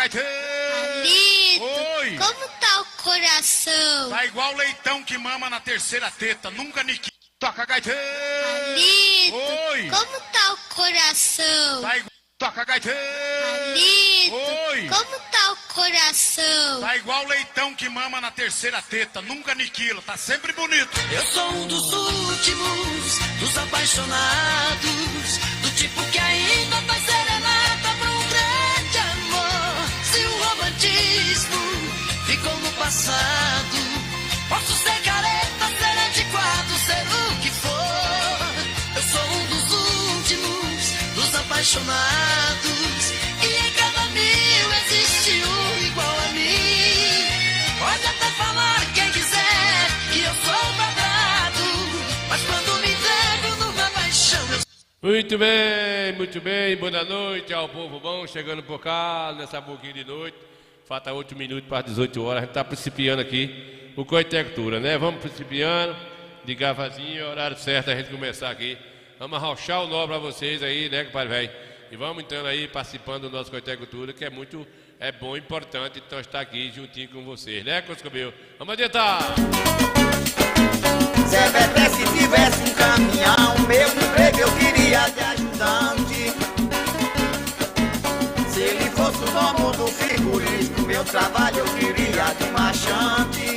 gaiteiro! Palito, Oi! como tá o coração? Tá igual leitão que mama na terceira teta, nunca niquila. Toca gaiteiro! Palito, Oi! como tá o coração? Tá igual... Toca gaiteiro! Palito, Oi! como tá o coração? Tá igual leitão que mama na terceira teta, nunca niquila, tá sempre bonito. Eu sou um dos últimos, dos apaixonados, do tipo que ainda faz serenata pra um grande amor. Se o romantismo ficou no passado, posso ser careta, ser antiquado, ser o que for. Eu sou um dos últimos, dos apaixonados, e em cada mil existe um igual a mim. Pode até falar quem quiser que eu sou quadrado, mas quando me entrego numa paixão eu... Muito bem, boa noite ao povo bom, chegando por cá nessa boquinha de noite. Falta 8 minutos para as 18 horas, a gente está principiando aqui o Coitectura, né? Vamos principiando, de gavazinho, horário certo a gente começar aqui. Vamos arrochar o nó para vocês aí, né, compadre velho? E vamos entrando aí, participando do nosso Coitectura, que é muito bom e importante então estar aqui juntinho com vocês, né, Coscobel? Vamos adiantar! Zé Beté, se tivesse um caminhão, meu emprego eu queria de ajudante. Se ele fosse o dono do frigorífico, meu trabalho eu queria de marchante.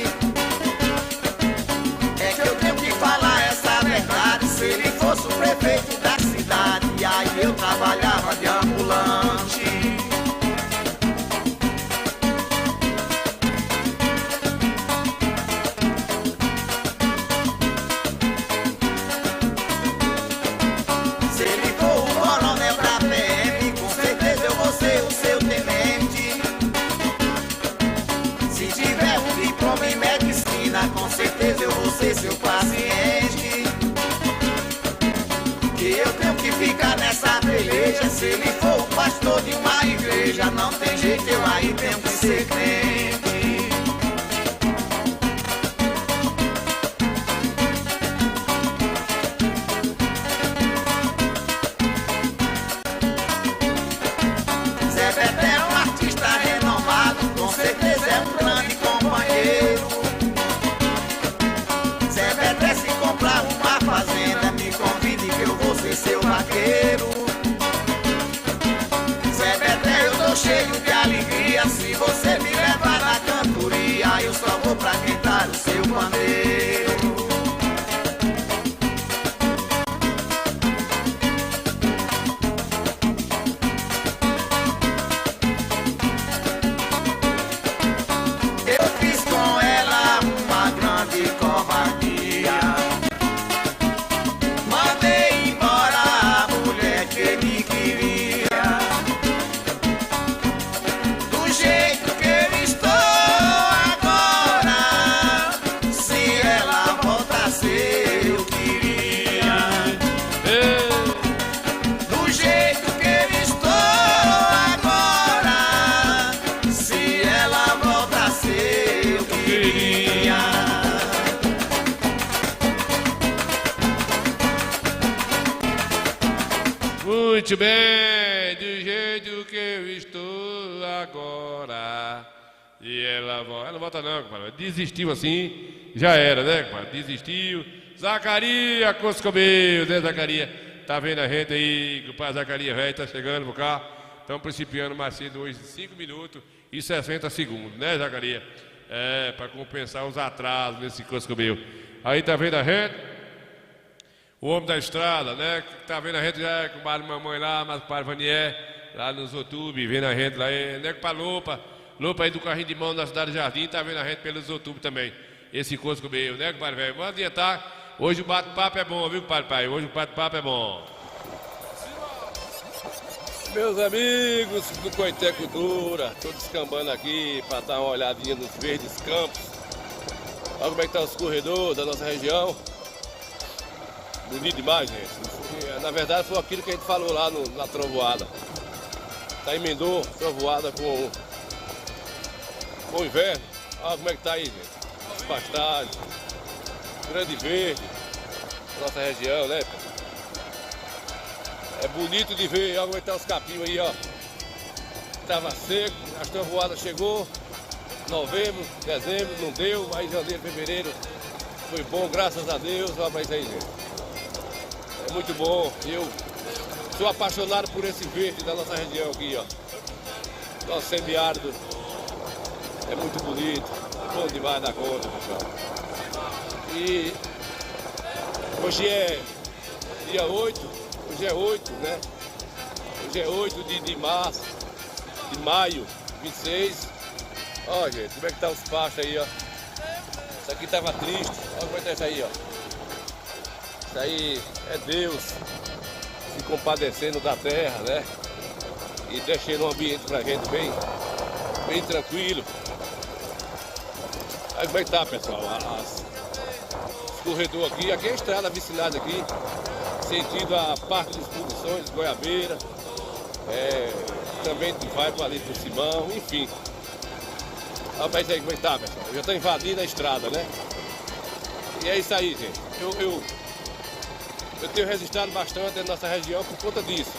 É que eu tenho que falar essa verdade. Se ele fosse o prefeito da cidade, aí eu trabalhava de ambulante. Se ele for o coronel da PM, com certeza eu vou ser o seu tenente. Se tiver um diploma em medicina, com certeza eu vou ser seu paciente. Que eu tenho que ficar nessa peleja. Se ele for o pastor de uma igreja, não tem jeito, eu aí tenho que ser crente. Zé Beté é um artista renomado, com certeza é um grande companheiro. Zé Beté, se comprar uma fazenda, me convide que eu vou ser seu vaqueiro. Zé Beté, eu tô cheio de alegria, se você me levar na cantoria, eu só vou pra cantar o seu pandeiro. Eu fiz com ela uma grande covardia. Mandei embora a mulher que me queria. Do jeito que eu estou agora, se ela voltasse eu queria. Do jeito que eu estou agora, se ela voltasse eu queria. Muito bem, do jeito que eu estou agora. E ela não volta não, compadre. Desistiu assim, já era, né, compadre? Desistiu. Zacarias Coscobel, né, Zacarias? Tá vendo a gente aí, que o pai Zacarias velho tá chegando por cá. Estamos principiando mais cedo hoje, 5 minutos e 60 segundos, né, Zacarias? É, para compensar os atrasos nesse Coscobel. Aí tá vendo a gente? O homem da estrada, né? Que tá vendo a gente já com o bar mamãe lá, mas o pai Vanier, lá nos YouTube, vendo a gente lá, né? Com a Lupa aí do carrinho de mão da cidade de Jardim, tá vendo a gente pelos YouTube também. Esse Coscobel, né, compadre velho? Vamos adiantar. Hoje o bate-papo é bom, viu, compadre pai? Hoje o bate-papo é bom. Meus amigos do Coitectura, tô descambando aqui para dar uma olhadinha nos verdes campos. Olha como é que tá os corredores da nossa região. Bonito demais, gente. Na verdade foi aquilo que a gente falou lá na trovoada. Tá emendou trovoada com o inverno. Olha como é que tá aí, gente. As pastagens, grande verde, nossa região, né? É bonito de ver, olha como é que tá os capim aí, ó. estava seco, as trovoadas chegou, novembro, dezembro, não deu, aí janeiro, fevereiro foi bom, graças a Deus, olha pra isso aí, gente. É muito bom, eu sou apaixonado por esse verde da nossa região aqui, ó. Nosso semiárido é muito bonito, bom demais da conta, pessoal. E hoje é dia 8, hoje é 8, né? Hoje é 8 de março, de maio, 26. Ó, gente, como é que tá os pachos aí, ó. Isso aqui tava triste, olha como é que tá isso aí, ó. Isso aí é Deus se compadecendo da terra, né? E deixando um ambiente pra gente bem tranquilo. Aí como é que tá, pessoal? Corredor aqui é a estrada vicinada aqui, sentido a Parque dos Produções, Goiabeira, também vai para ali pro Simão, enfim. Olha isso aí como é que tá, pessoal. Eu já estou invadindo a estrada, né? E é isso aí, gente. Eu tenho registrado bastante na nossa região por conta disso.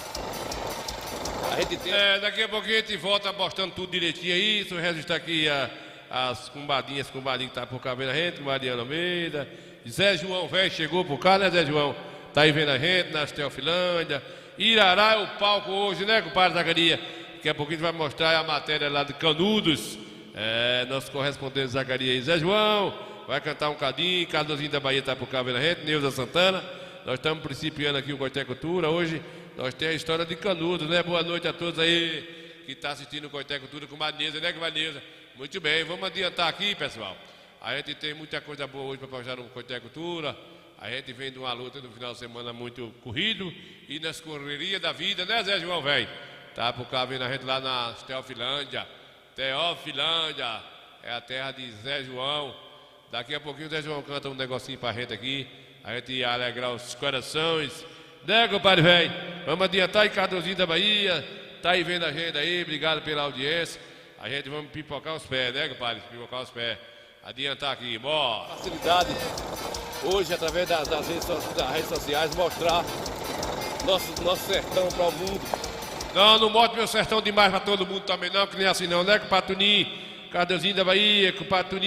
A gente tem... daqui a pouquinho a gente volta mostrando tudo direitinho aí. Se eu registrar aqui as combadinhas que tá por cá vendo a gente, Mariana Almeida. Zé João, velho, chegou por cá, né, Zé João? Tá aí vendo a gente, na Teofilândia. Irará é o palco hoje, né, compadre Zacarias? Daqui a pouquinho a gente vai mostrar a matéria lá de Canudos. Nosso correspondente Zacarias aí. Zé João vai cantar um cadinho. Cardozinho da Bahia tá por cá vendo a gente. Neuza Santana. Nós estamos principiando aqui o Coité Cultura. Hoje nós temos a história de Canudos, né? Boa noite a todos aí que tá assistindo o Coité Cultura com Maneza, né, Maneza? Muito bem, vamos adiantar aqui, pessoal. A gente tem muita coisa boa hoje para mostrar no Coité Cultura. A gente vem de uma luta no final de semana muito corrido e nas correrias da vida, né, Zé João, velho? Tá por cá vendo a gente lá na Teofilândia. Teofilândia é a terra de Zé João. Daqui a pouquinho o Zé João canta um negocinho pra gente aqui. A gente ia alegrar os corações, né, compadre, velho? Vamos adiantar aí, Cardozinho da Bahia. Tá aí vendo a gente aí, obrigado pela audiência. A gente vamos pipocar os pés, né, compadre? Pipocar os pés. Adiantar aqui, bora. Facilidade hoje, através das redes sociais, mostrar nosso sertão para o mundo. Não mostre meu sertão demais para todo mundo também, não, que nem assim não, né, compadre Tunim? Cardozinho da Bahia, compadre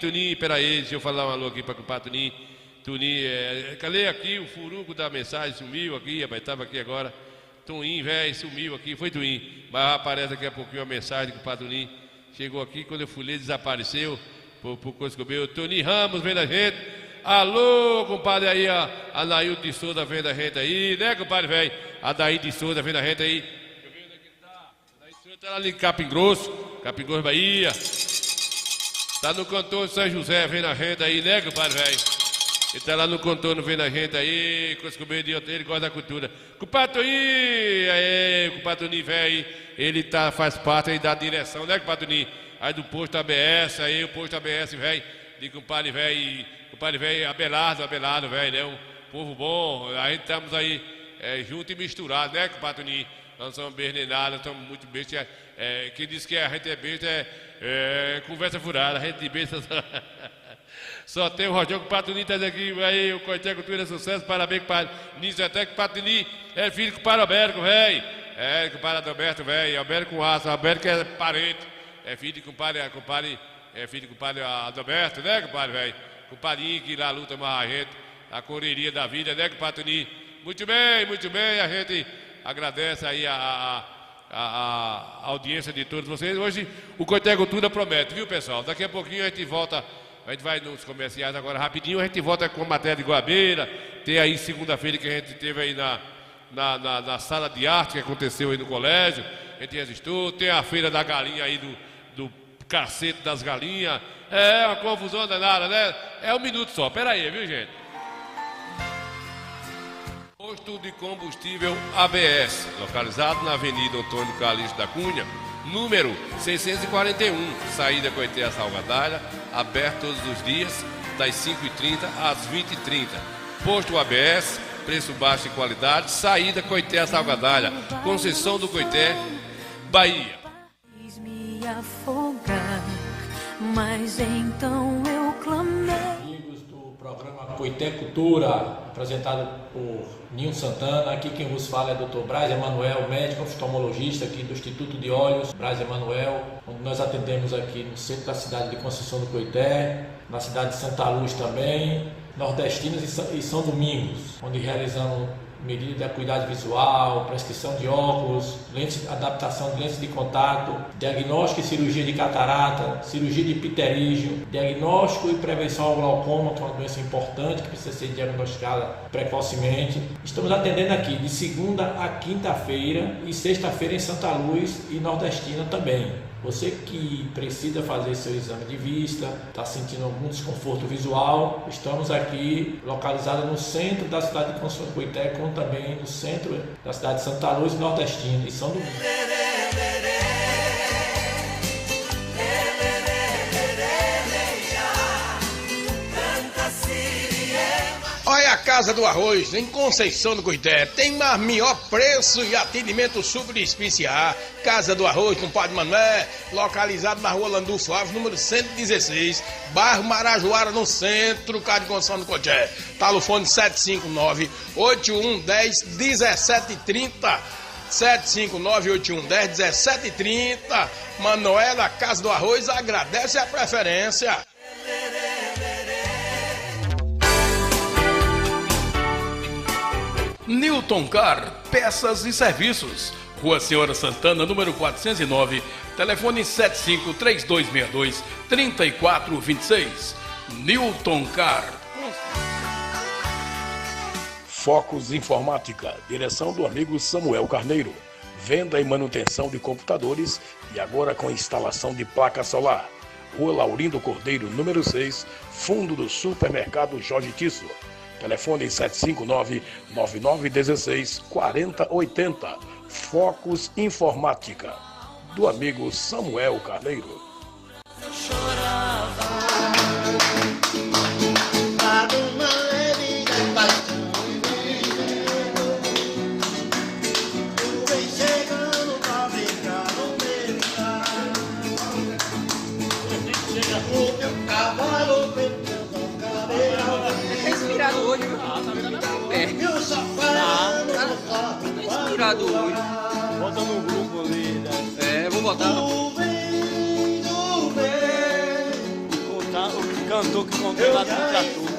Tunim, peraí, deixa eu falar um alô aqui para compadre Tunim, cadê aqui o furuco da mensagem? Sumiu aqui, rapaz, estava aqui agora. Tunim, velho, sumiu aqui, foi Tunim. Mas aparece daqui a pouquinho a mensagem do compadre Tunim. Chegou aqui, quando eu fui ler, desapareceu. Por coisa que eu vi, o Tony Ramos vendo a gente. Alô, compadre aí, a Anaildo de Souza vendo a gente aí, né, compadre, velho? A Daí de Souza vendo a gente aí. Deixa eu ver onde é que ele tá. A Daí de Souza tá lá em Capim Grosso, Bahia. Tá no cantor de São José vendo a gente aí, né, compadre, velho? Ele tá lá no contorno vendo a gente aí, coisa que eu vi, ele gosta da cultura. Compadre Toninho, aí, compadre Toninho, velho, ele faz parte aí da direção, né, compadre Toninho? Aí do posto ABS, aí o posto ABS, velho, de compadre velho, Abelardo, velho, né? Um povo bom, a gente estamos aí junto e misturado, né, compadre Toninho? Nós não somos besta nem nada, estamos muito besta. Quem diz que a gente é besta é conversa furada, a gente de besta só tem o Rogério, compadre Toninho tá aqui, aí o Coité Cultura é sucesso, parabéns, compadre Nisso, até que compadre Toninho é filho do compadre Alberto, velho. Compadre Alberto, velho, Alberto com raça, Alberto que é parente. É filho de compadre Adalberto, né, compadre, velho? Compadrinho que lá luta mais a gente, a correria da vida, né, compadre Toninho? Muito bem, a gente agradece aí a audiência de todos vocês. Hoje o Coité Cultura promete, viu, pessoal? Daqui a pouquinho a gente volta, a gente vai nos comerciais agora rapidinho, a gente volta com a matéria de Goiabeira. Tem aí segunda-feira que a gente teve aí na sala de arte que aconteceu aí no colégio. A gente resistiu, tem a feira da galinha aí do cacete das galinhas. É uma confusão danada, né? É um minuto só, pera aí, viu, gente? Posto de combustível ABS, localizado na Avenida Antônio Calixto da Cunha, número 641, saída Coité a Salgadalha, aberto todos os dias, das 5h30 às 20h30. Posto ABS, preço baixo e qualidade, saída Coité a Salgadalha, Conceição do Coité, Bahia. Me afogar, mas então eu clamei. Amigos do Programa Coité Cultura, apresentado por Ninho Santana. Aqui quem vos fala é o Dr. Braz Emanuel, médico oftalmologista aqui do Instituto de Olhos Braz Emanuel, onde nós atendemos aqui no centro da cidade de Conceição do Coité, na cidade de Santa Luz também, Nordestinas e São Domingos, onde realizamos medidas de acuidade visual, prescrição de óculos, adaptação de lentes de contato, diagnóstico e cirurgia de catarata, cirurgia de pterígio, diagnóstico e prevenção ao glaucoma, que é uma doença importante que precisa ser diagnosticada precocemente. Estamos atendendo aqui de segunda a quinta-feira e sexta-feira em Santa Luz e Nordestina também. Você que precisa fazer seu exame de vista, está sentindo algum desconforto visual, estamos aqui localizados no centro da cidade de Conceição do Coité, como também no centro da cidade de Santa Luz e Nordestina e São Domingos. Olha a Casa do Arroz, em Conceição do Coité. Tem melhor preço e atendimento super especial. Casa do Arroz, com Padre Manuel, localizado na rua Landulfo Alves, número 116, bairro Marajoara, no centro, Casa de Conceição do Coité. Telefone 759-8110-1730. 759-8110-1730. Manuela, Casa do Arroz, agradece a preferência. Newton Car, peças e serviços. Rua Senhora Santana, número 409, telefone 75-3262-3426. Newton Car. Focus Informática, direção do amigo Samuel Carneiro. Venda e manutenção de computadores e agora com instalação de placa solar. Rua Laurindo Cordeiro, número 6, fundo do supermercado Jorge Tisso. Telefone 759-9916-4080. Focus Informática, do amigo Samuel Carneiro. Eu chorava. Hoje, viu? Tá virando até o pé. Tá inspirado hoje. Bota no grupo ali, né? Vou botar. O cantor que contou lá do trator.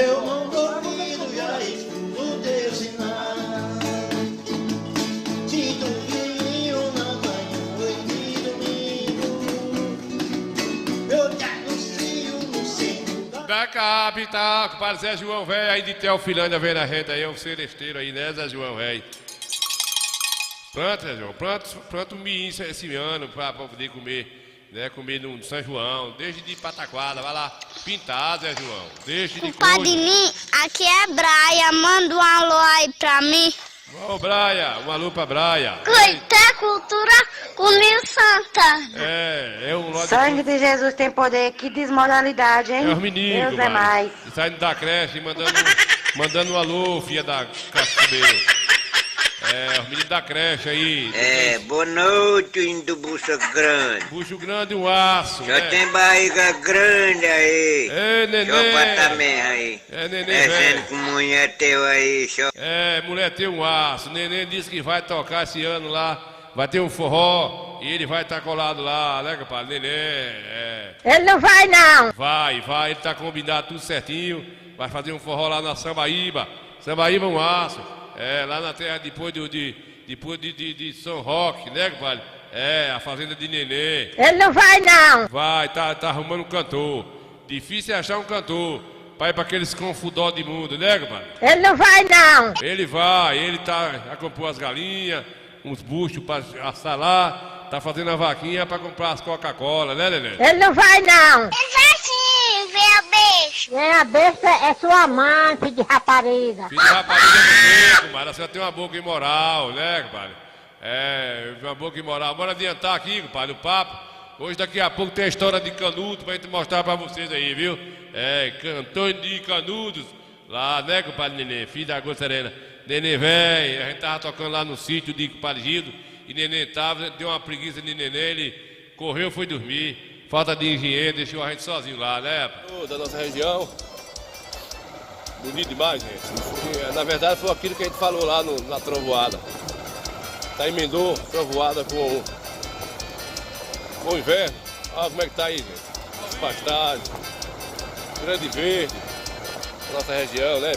Eu não duvido, já escuto teu sinal. De domingo não banho, noite de domingo. Eu te anuncio no centro Da capital, compadre Zé João Velho, aí de Teofilândia vem na rede aí, é um seresteiro aí, né, Zé João Velho? Pronto, Zé João, pronto o milho esse ano pra poder comer. Né, comer no São João, deixe de pataquada, vai lá pintar, Zé João, deixe de coisa. Padrinho, aqui é Braia, manda um alô aí pra mim. Ô, Braia, um alô pra Braia. Coité Cultura com Ninho Santana. É um lote. Sangue de Jesus tem poder, que desmoralidade, hein? É os meninos, Deus é mais. Saindo da creche, mandando um alô, filha da Cascabeiro. Os meninos da creche aí. Boa noite, indo bucho grande. Bucho grande, um aço. Já tem barriga grande aí. Neném. Só também aí. Neném, velho. Com mulher teu aí, só. Mulher tem um aço. Neném disse que vai tocar esse ano lá. Vai ter um forró e ele vai estar colado lá, né, compadre? Neném. Ele não vai, não. Vai. Ele tá combinado tudo certinho. Vai fazer um forró lá na Sambaíba. Sambaíba é um aço. Lá na terra depois de São Roque, né, compadre? A fazenda de Nenê. Ele não vai, não. Vai, tá arrumando um cantor. Difícil é achar um cantor pra ir pra aqueles confudó de mundo, né, compadre? Ele não vai, não. Ele vai, já comprou as galinhas, uns buchos pra assar lá, tá fazendo a vaquinha pra comprar as Coca-Cola, né, Nenê? Ele não vai, não. Ele vai sim, vem a besta. Vem a besta é sua mãe, filho de rapariga. Filho de rapariga é você, compadre. A senhora tem uma boca imoral, né, compadre? Uma boa que moral. Bora adiantar aqui, compadre, o papo. Hoje, daqui a pouco, tem a história de Canudo pra gente mostrar pra vocês aí, viu? Cantor de Canudos, lá, né, compadre Nenê, filho da Água Serena. Nenê, velho, a gente tava tocando lá no sítio de compadre Gildo, e Nenê tava, deu uma preguiça de Nenê, ele correu, foi dormir. Falta de engenheiro, deixou a gente sozinho lá, né? Da nossa região. Bonito demais, gente. Na verdade, foi aquilo que a gente falou lá na trovoada. Tá emendou trovoada com o inverno. Olha como é que tá aí, gente. As pastagens, grande verde, nossa região, né?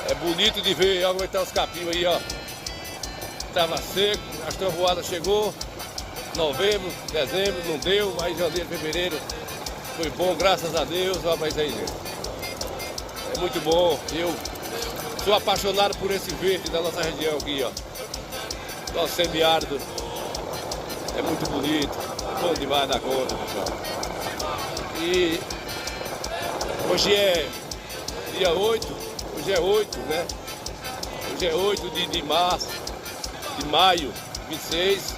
É bonito de ver, olha como é que tá os capim aí, ó. Tava seco, as trovoadas chegou, novembro, dezembro, não deu, aí janeiro, fevereiro foi bom, graças a Deus, olha mais aí, gente. É muito bom, eu sou apaixonado por esse verde da nossa região aqui, ó. Nosso semiárido. É muito bonito, bom demais da conta, pessoal. E hoje é dia 8, hoje é 8, né? Hoje é 8 de março, de maio, 26.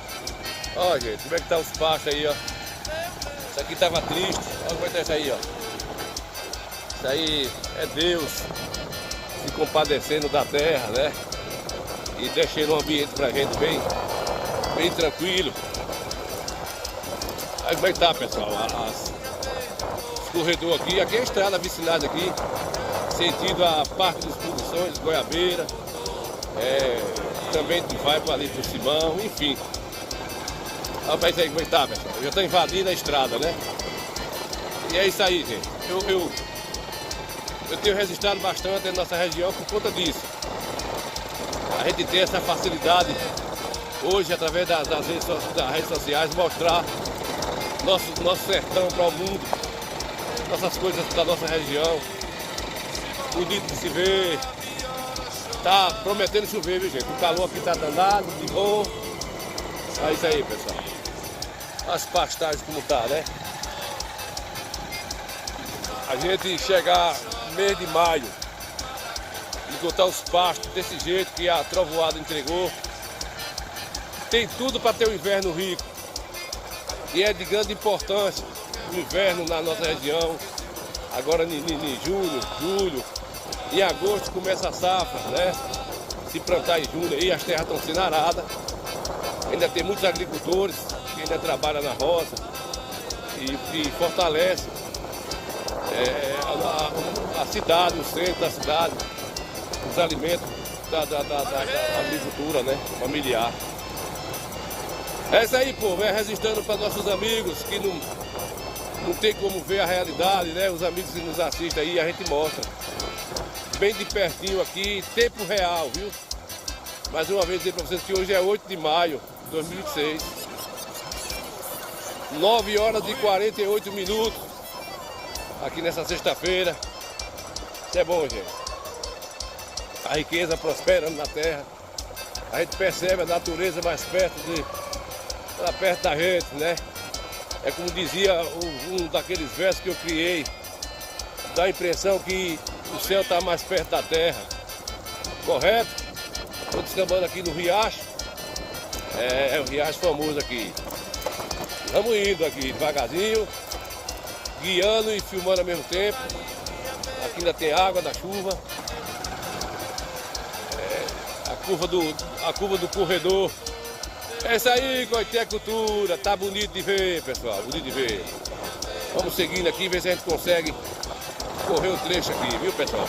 Ó, gente, como é que tá os pastos aí, ó. Isso aqui tava triste, olha como é que tá isso aí, ó. Isso aí é Deus se compadecendo da terra, né? E deixando um ambiente pra gente bem tranquilo. Aí como é que tá, pessoal? Os corredores aqui é a estrada vicinada aqui, sentido a Parque dos Produções, Goiabeira, também vai para ali pro Simão, enfim. Rapaz, aí como é que tá, pessoal? Eu já tô invadindo a estrada, né? E é isso aí, gente. Eu tenho registrado bastante na nossa região por conta disso. A gente tem essa facilidade hoje, através das redes sociais, mostrar nosso sertão para o mundo, nossas coisas da nossa região. Bonito de se ver. Tá prometendo chover, viu, gente? O calor aqui tá danado, de bom. É isso aí, pessoal. As pastagens como tá, né? A gente chegar mês de maio, encontrar os pastos desse jeito que a trovoada entregou, tem tudo para ter um inverno rico. E é de grande importância o inverno na nossa região. Agora em junho, julho, em agosto começa a safra, né? Se plantar em julho aí, as terras estão sendo aradas. Ainda tem muitos agricultores que ainda trabalham na roça e fortalece a cidade, o centro da cidade, os alimentos da agricultura, né? Familiar. É isso aí, povo, registrando para nossos amigos que não tem como ver a realidade, né? Os amigos que nos assistem aí, a gente mostra. Bem de pertinho aqui, tempo real, viu? Mais uma vez dizer para vocês que hoje é 8 de maio de 2006. 9 horas e 48 minutos. Aqui nessa sexta-feira. Isso é bom, gente. A riqueza prosperando na terra. A gente percebe a natureza mais perto da gente, né? É como dizia um daqueles versos que eu criei. Dá a impressão que o céu está mais perto da terra. Correto? Estou descambando aqui no Riacho. É o Riacho famoso aqui. Estamos indo aqui devagarzinho, guiando e filmando ao mesmo tempo. Aqui ainda tem água da chuva. A curva do corredor. É isso aí, Coité Cultura. Tá bonito de ver, pessoal. Bonito de ver. Vamos seguindo aqui, ver se a gente consegue correr o trecho aqui, viu, pessoal?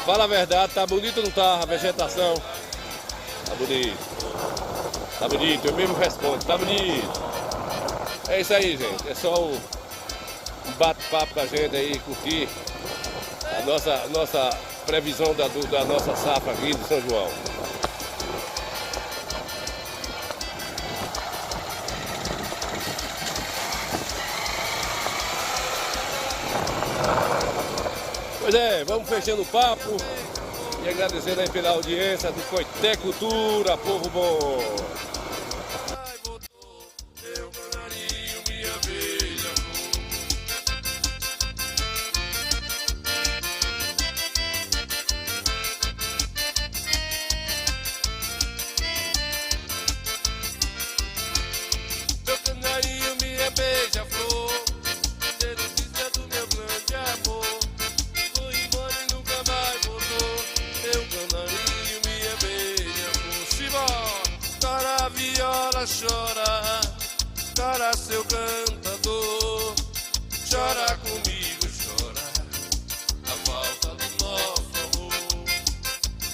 Fala a verdade, tá bonito ou não tá a vegetação? Tá bonito. Tá bonito, eu mesmo respondo, tá bonito. É isso aí, gente. É só um bate-papo da gente aí, curtir a nossa previsão da nossa safra aqui de São João. Pois é, vamos fechando o papo e agradecendo aí pela audiência do Coité Cultura, povo bom. viola chora, chora seu cantador, chora comigo, chora a falta do nosso amor.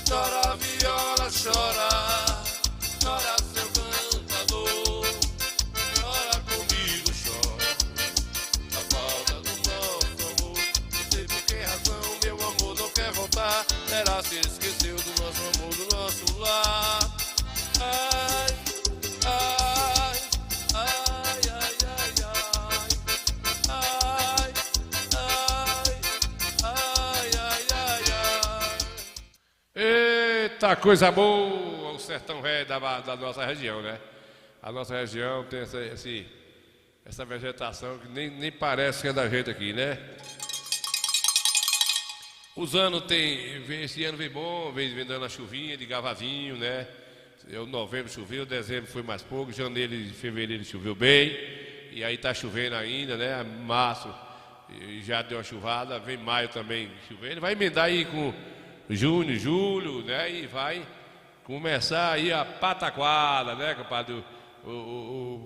Chora viola, chora, chora seu cantador, chora comigo, chora a falta do nosso amor. Não sei por que razão meu amor não quer voltar, será se esqueceu do nosso amor, do nosso lar. Ai, ai, ai, ai, ai, ai, ai, ai, ai, ai, ai. Eita, coisa boa, o sertão velho da nossa região, né? A nossa região tem essa vegetação que nem parece que é da gente aqui, né? Os anos esse ano veio bom, vem dando a chuvinha de gavazinho, né? Novembro choveu, dezembro foi mais pouco, janeiro e fevereiro choveu bem, e aí tá chovendo ainda, né? Março já deu uma chuvada, vem maio também chovendo, vai emendar aí com junho, julho, né? E vai começar aí a pataquada, né, compadre?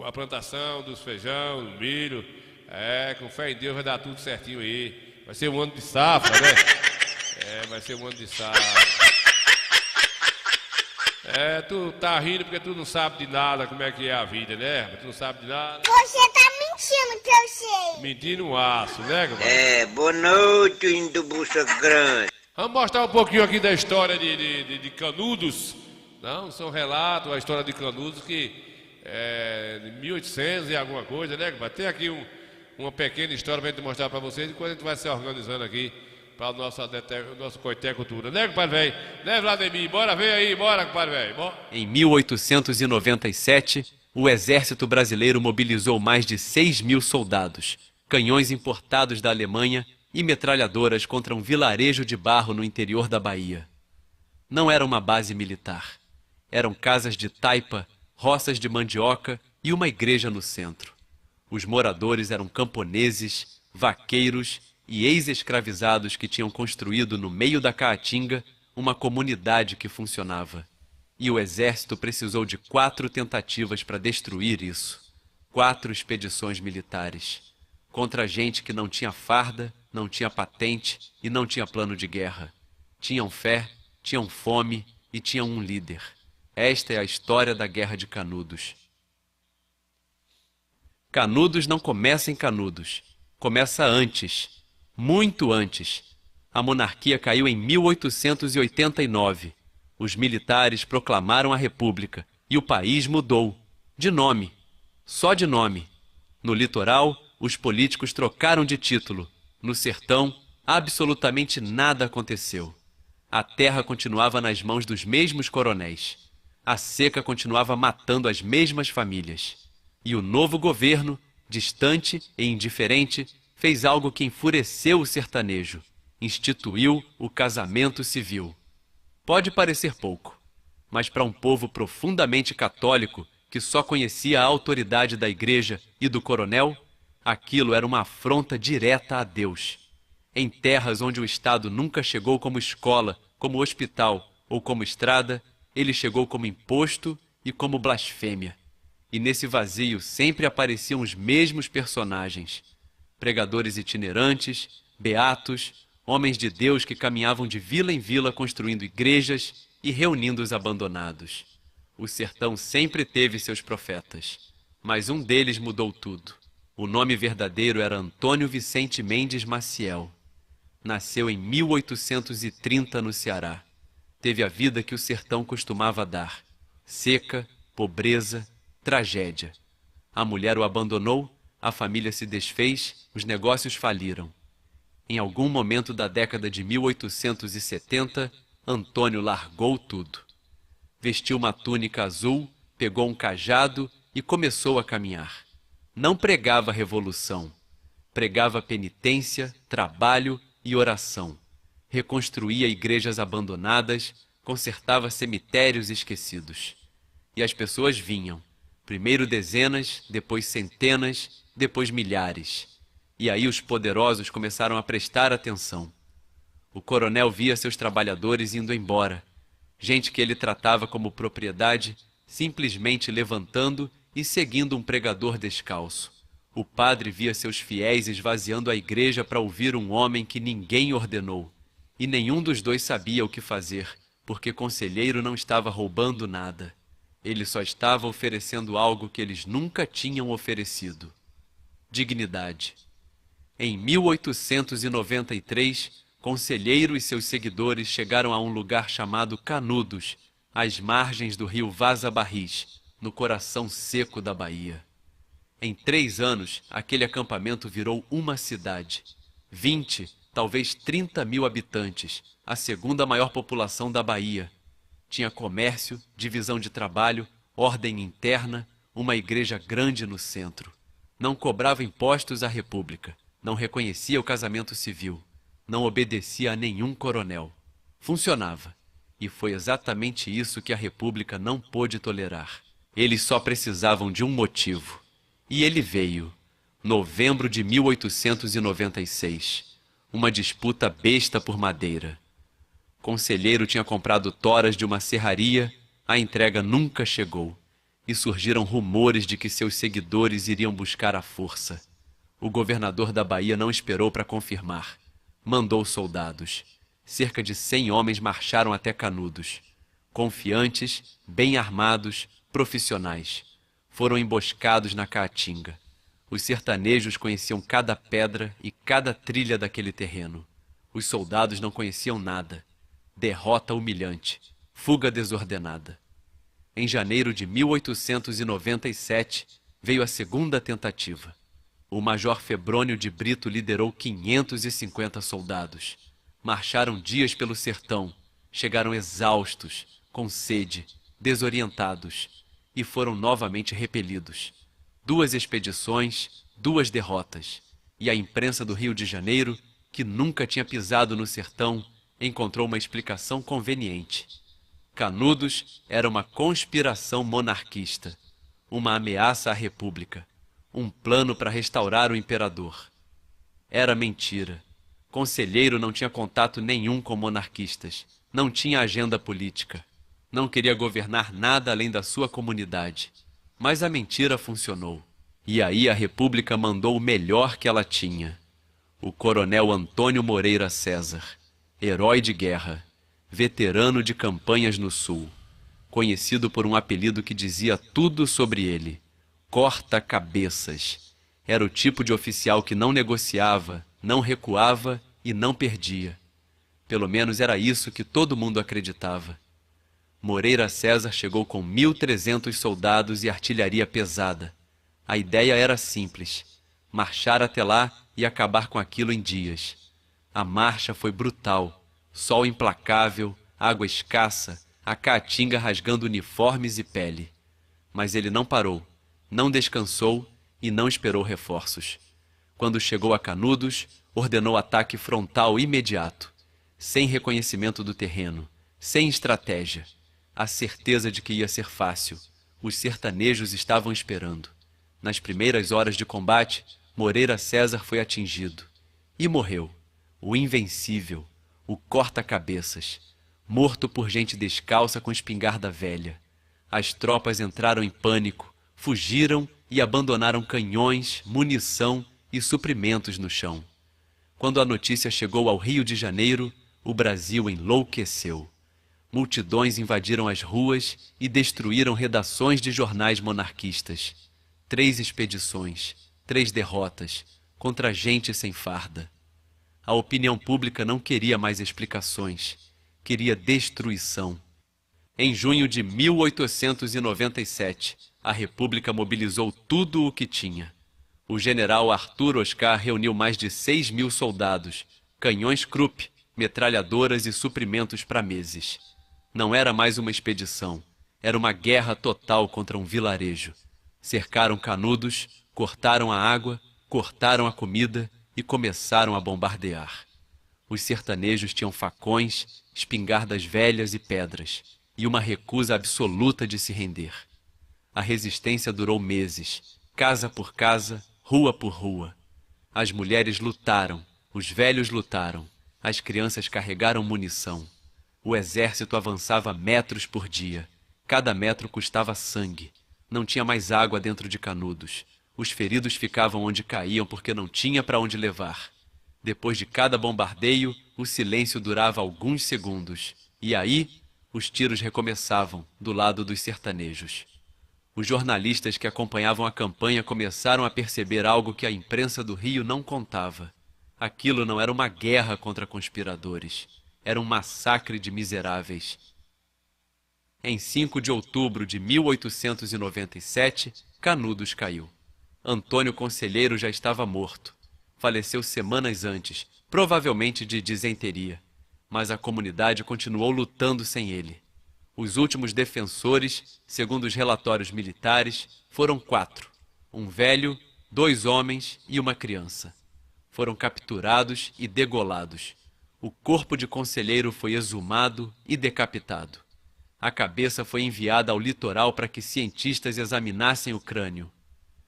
A plantação dos feijão, do milho, com fé em Deus vai dar tudo certinho aí. Vai ser um ano de safra, né? Vai ser um ano de safra. Tu tá rindo porque tu não sabe de nada como é que é a vida, né? Tu não sabe de nada. Você tá mentindo que eu sei. Mentindo um aço, né, compadre? Boa noite, indo bucha grande. Vamos mostrar um pouquinho aqui da história de Canudos. Não, são relatos, a história de Canudos que de 1800 e alguma coisa, né, compadre? Tem aqui uma pequena história pra gente mostrar pra vocês, enquanto a gente vai se organizando aqui para o nosso Coité Cultura. Né, compadre velho? Né, Vladimir? Bora ver aí, bora, compadre velho. Em 1897, o exército brasileiro mobilizou mais de 6.000 soldados, canhões importados da Alemanha e metralhadoras contra um vilarejo de barro no interior da Bahia. Não era uma base militar. Eram casas de taipa, roças de mandioca e uma igreja no centro. Os moradores eram camponeses, vaqueiros e ex-escravizados que tinham construído no meio da Caatinga uma comunidade que funcionava. E o exército precisou de 4 tentativas para destruir isso. 4 expedições militares. Contra gente que não tinha farda, não tinha patente e não tinha plano de guerra. Tinham fé, tinham fome e tinham um líder. Esta é a história da Guerra de Canudos. Canudos não começa em Canudos. Começa antes. Muito antes. A monarquia caiu em 1889. Os militares proclamaram a república e o país mudou. De nome. Só de nome. No litoral, os políticos trocaram de título. No sertão, absolutamente nada aconteceu. A terra continuava nas mãos dos mesmos coronéis. A seca continuava matando as mesmas famílias. E o novo governo, distante e indiferente, fez algo que enfureceu o sertanejo. Instituiu o casamento civil. Pode parecer pouco, mas para um povo profundamente católico, que só conhecia a autoridade da igreja e do coronel, aquilo era uma afronta direta a Deus. Em terras onde o Estado nunca chegou como escola, como hospital ou como estrada, ele chegou como imposto e como blasfêmia. E nesse vazio sempre apareciam os mesmos personagens. Pregadores itinerantes, beatos, homens de Deus que caminhavam de vila em vila construindo igrejas e reunindo os abandonados. O sertão sempre teve seus profetas, mas um deles mudou tudo. O nome verdadeiro era Antônio Vicente Mendes Maciel. Nasceu em 1830 no Ceará. Teve a vida que o sertão costumava dar: seca, pobreza, tragédia. A mulher o abandonou, a família se desfez, os negócios faliram. Em algum momento da década de 1870, Antônio largou tudo. Vestiu uma túnica azul, pegou um cajado e começou a caminhar. Não pregava revolução, pregava penitência, trabalho e oração. Reconstruía igrejas abandonadas, consertava cemitérios esquecidos. E as pessoas vinham, primeiro dezenas, depois centenas, depois milhares. E aí os poderosos começaram a prestar atenção. O coronel via seus trabalhadores indo embora. Gente que ele tratava como propriedade, simplesmente levantando e seguindo um pregador descalço. O padre via seus fiéis esvaziando a igreja para ouvir um homem que ninguém ordenou. E nenhum dos dois sabia o que fazer, porque Conselheiro não estava roubando nada. Ele só estava oferecendo algo que eles nunca tinham oferecido: dignidade. Em 1893, Conselheiro e seus seguidores chegaram a um lugar chamado Canudos, às margens do rio Vaza Barris, no coração seco da Bahia. Em 3 anos, aquele acampamento virou uma cidade. 20, talvez 30 mil habitantes, a segunda maior população da Bahia. Tinha comércio, divisão de trabalho, ordem interna, uma igreja grande no centro. Não cobrava impostos à República, não reconhecia o casamento civil, não obedecia a nenhum coronel. Funcionava. E foi exatamente isso que a República não pôde tolerar. Eles só precisavam de um motivo. E ele veio, novembro de 1896. Uma disputa besta por madeira. Conselheiro tinha comprado toras de uma serraria, a entrega nunca chegou. E surgiram rumores de que seus seguidores iriam buscar a força. O governador da Bahia não esperou para confirmar. Mandou soldados. Cerca de 100 homens marcharam até Canudos. Confiantes, bem armados, profissionais. Foram emboscados na Caatinga. Os sertanejos conheciam cada pedra e cada trilha daquele terreno. Os soldados não conheciam nada. Derrota humilhante. Fuga desordenada. Em janeiro de 1897, veio a segunda tentativa. O major Febrônio de Brito liderou 550 soldados. Marcharam dias pelo sertão, chegaram exaustos, com sede, desorientados, e foram novamente repelidos. 2 expedições, 2 derrotas, e a imprensa do Rio de Janeiro, que nunca tinha pisado no sertão, encontrou uma explicação conveniente. Canudos era uma conspiração monarquista, uma ameaça à República, um plano para restaurar o imperador. Era mentira. Conselheiro não tinha contato nenhum com monarquistas, não tinha agenda política, não queria governar nada além da sua comunidade. Mas a mentira funcionou. E aí a República mandou o melhor que ela tinha. O coronel Antônio Moreira César, herói de guerra, veterano de campanhas no Sul, conhecido por um apelido que dizia tudo sobre ele: corta-cabeças. Era o tipo de oficial que não negociava, não recuava e não perdia. Pelo menos era isso que todo mundo acreditava. Moreira César chegou com 1.300 soldados e artilharia pesada. A ideia era simples: marchar até lá e acabar com aquilo em dias. A marcha foi brutal, sol implacável, água escassa, a caatinga rasgando uniformes e pele. Mas ele não parou, não descansou e não esperou reforços. Quando chegou a Canudos, ordenou ataque frontal imediato, sem reconhecimento do terreno, sem estratégia. A certeza de que ia ser fácil. Os sertanejos estavam esperando. Nas primeiras horas de combate, Moreira César foi atingido. E morreu. O invencível, o corta-cabeças, morto por gente descalça com espingarda velha. As tropas entraram em pânico, fugiram e abandonaram canhões, munição e suprimentos no chão. Quando a notícia chegou ao Rio de Janeiro, o Brasil enlouqueceu. Multidões invadiram as ruas e destruíram redações de jornais monarquistas. 3 expedições, 3 derrotas, contra gente sem farda. A opinião pública não queria mais explicações, queria destruição. Em junho de 1897, a República mobilizou tudo o que tinha. O general Arthur Oscar reuniu mais de 6.000 soldados, canhões Krupp, metralhadoras e suprimentos para meses. Não era mais uma expedição, era uma guerra total contra um vilarejo. Cercaram Canudos, cortaram a água, cortaram a comida e começaram a bombardear. Os sertanejos tinham facões, espingardas velhas e pedras, e uma recusa absoluta de se render. A resistência durou meses, casa por casa, rua por rua. As mulheres lutaram, os velhos lutaram, as crianças carregaram munição. O exército avançava metros por dia, Cada metro custava sangue. Não tinha mais água dentro de Canudos. Os feridos ficavam onde caíam porque não tinha para onde levar. Depois de cada bombardeio, o silêncio durava alguns segundos. E aí, os tiros recomeçavam, do lado dos sertanejos. Os jornalistas que acompanhavam a campanha começaram a perceber algo que a imprensa do Rio não contava. Aquilo não era uma guerra contra conspiradores. Era um massacre de miseráveis. Em 5 de outubro de 1897, Canudos caiu. Antônio Conselheiro já estava morto. Faleceu semanas antes, provavelmente de disenteria. Mas a comunidade continuou lutando sem ele. Os últimos defensores, segundo os relatórios militares, foram 4. Um velho, 2 homens e uma criança. Foram capturados e degolados. O corpo de Conselheiro foi exumado e decapitado. A cabeça foi enviada ao litoral para que cientistas examinassem o crânio.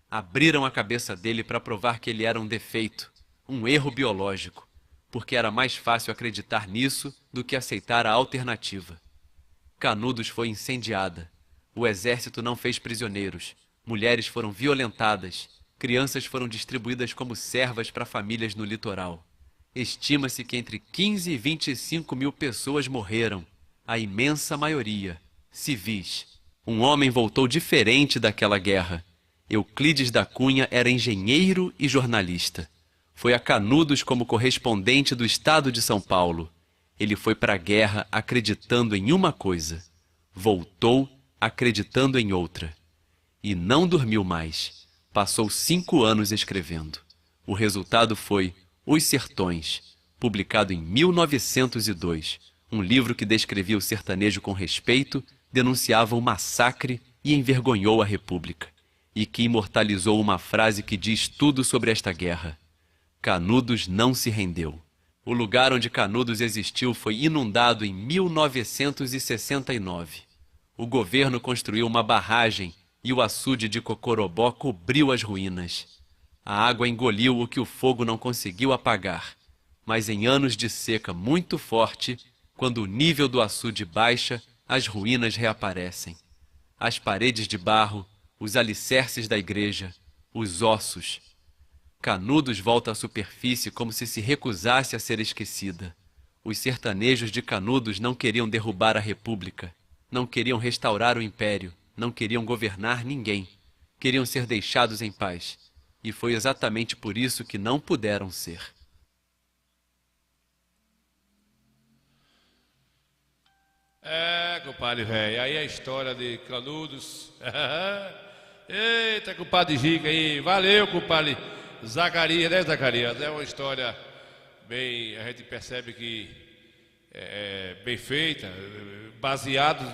Abriram a cabeça dele para provar que ele era um defeito, um erro biológico, porque era mais fácil acreditar nisso do que aceitar a alternativa. Canudos foi incendiada. O exército não fez prisioneiros. Mulheres foram violentadas. Crianças foram distribuídas como servas para famílias no litoral. Estima-se que entre 15 e 25 mil pessoas morreram. A imensa maioria, civis. Um homem voltou diferente daquela guerra. Euclides da Cunha era engenheiro e jornalista. Foi a Canudos como correspondente do estado de São Paulo. Ele foi para a guerra acreditando em uma coisa. Voltou acreditando em outra. E não dormiu mais. Passou 5 anos escrevendo. O resultado foi Os Sertões, publicado em 1902. Um livro que descrevia o sertanejo com respeito, denunciava o massacre e envergonhou a República. E que imortalizou uma frase que diz tudo sobre esta guerra. Canudos não se rendeu. O lugar onde Canudos existiu foi inundado em 1969. O governo construiu uma barragem e o açude de Cocorobó cobriu as ruínas. A água engoliu o que o fogo não conseguiu apagar. Mas em anos de seca muito forte, quando o nível do açude baixa, as ruínas reaparecem. As paredes de barro, os alicerces da igreja, os ossos. Canudos volta à superfície como se recusasse a ser esquecida. Os sertanejos de Canudos não queriam derrubar a República, não queriam restaurar o Império, não queriam governar ninguém. Queriam ser deixados em paz. E foi exatamente por isso que não puderam ser. Compadre velho, aí a história de Canudos. Eita, compadre Gica aí. Valeu, compadre Zacarias, né, Zacarias? É uma história bem, a gente percebe que é bem feita, baseado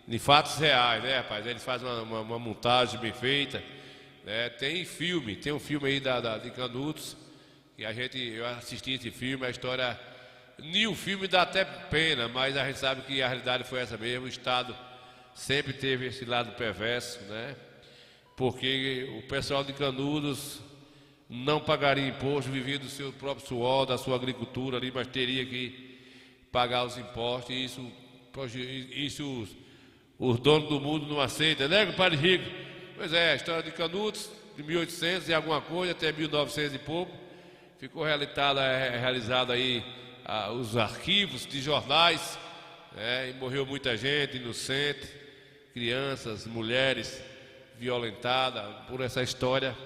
em fatos reais, né, rapaz? Eles fazem uma montagem bem feita, né? Tem um filme aí de Canudos, que eu assisti esse filme, a história, nenhum filme dá até pena, mas a gente sabe que a realidade foi essa mesmo. O Estado sempre teve esse lado perverso, né? Porque o pessoal de Canudos não pagaria imposto, vivia do seu próprio suor, da sua agricultura ali, mas teria que pagar os impostos, e isso os donos do mundo não aceitam, né, compadre Rico? Pois é, a história de Canudos, de 1800 e alguma coisa, até 1900 e pouco, ficou realizado aí os arquivos de jornais, né, e morreu muita gente inocente, crianças, mulheres violentada por essa história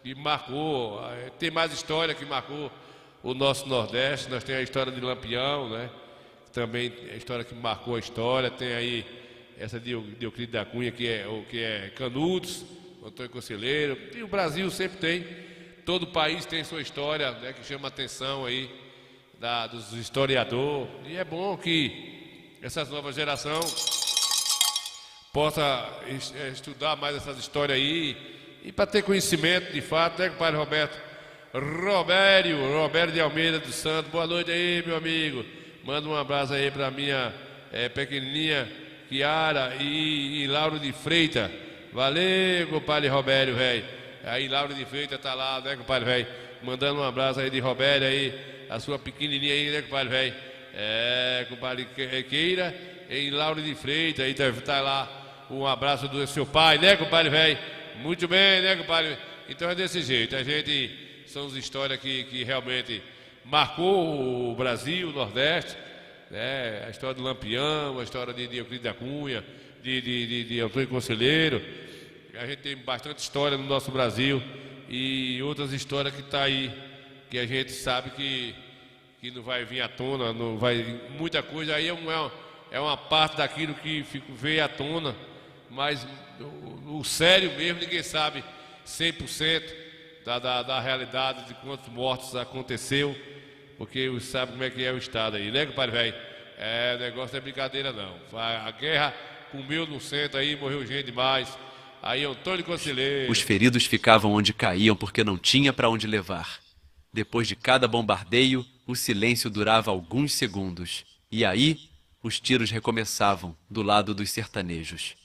que marcou. Tem mais história que marcou o nosso Nordeste. Nós temos a história de Lampião, né? Também é a história que marcou a história. Tem aí essa de Euclides da Cunha, que é Canudos, Antônio Conselheiro. E o Brasil sempre tem, todo país tem sua história, né, que chama a atenção aí dos historiadores. E é bom que essas novas gerações possa estudar mais essas histórias aí, e para ter conhecimento de fato, né, compadre Roberto? Robério de Almeida dos Santos, boa noite aí, meu amigo. Manda um abraço aí para minha pequenininha Kiara e Lauro de Freitas. Valeu, compadre Robério, velho. Aí Lauro de Freitas tá lá, né, compadre velho? Mandando um abraço aí de Robério aí, a sua pequenininha aí, né, compadre velho? Compadre Queira, em Lauro de Freitas, aí deve estar lá um abraço do seu pai, né, compadre velho? Muito bem, né, compadre? Então é desse jeito, são as histórias que realmente marcou o Brasil, o Nordeste, né? A história do Lampião, a história de Euclides da Cunha, de Antônio Conselheiro. A gente tem bastante história no nosso Brasil e outras histórias que está aí, que a gente sabe que não vai vir à tona, não vai, muita coisa aí é uma parte daquilo que veio à tona, mas o sério mesmo ninguém sabe 100% da realidade de quantos mortos aconteceu, porque sabe como é que é o estado aí, né, compadre velho? O negócio não é brincadeira não. A guerra comeu no centro aí, morreu gente demais. Aí Antônio Conselheiro. Os feridos ficavam onde caíam porque não tinha para onde levar. Depois de cada bombardeio, o silêncio durava alguns segundos. E aí, os tiros recomeçavam do lado dos sertanejos.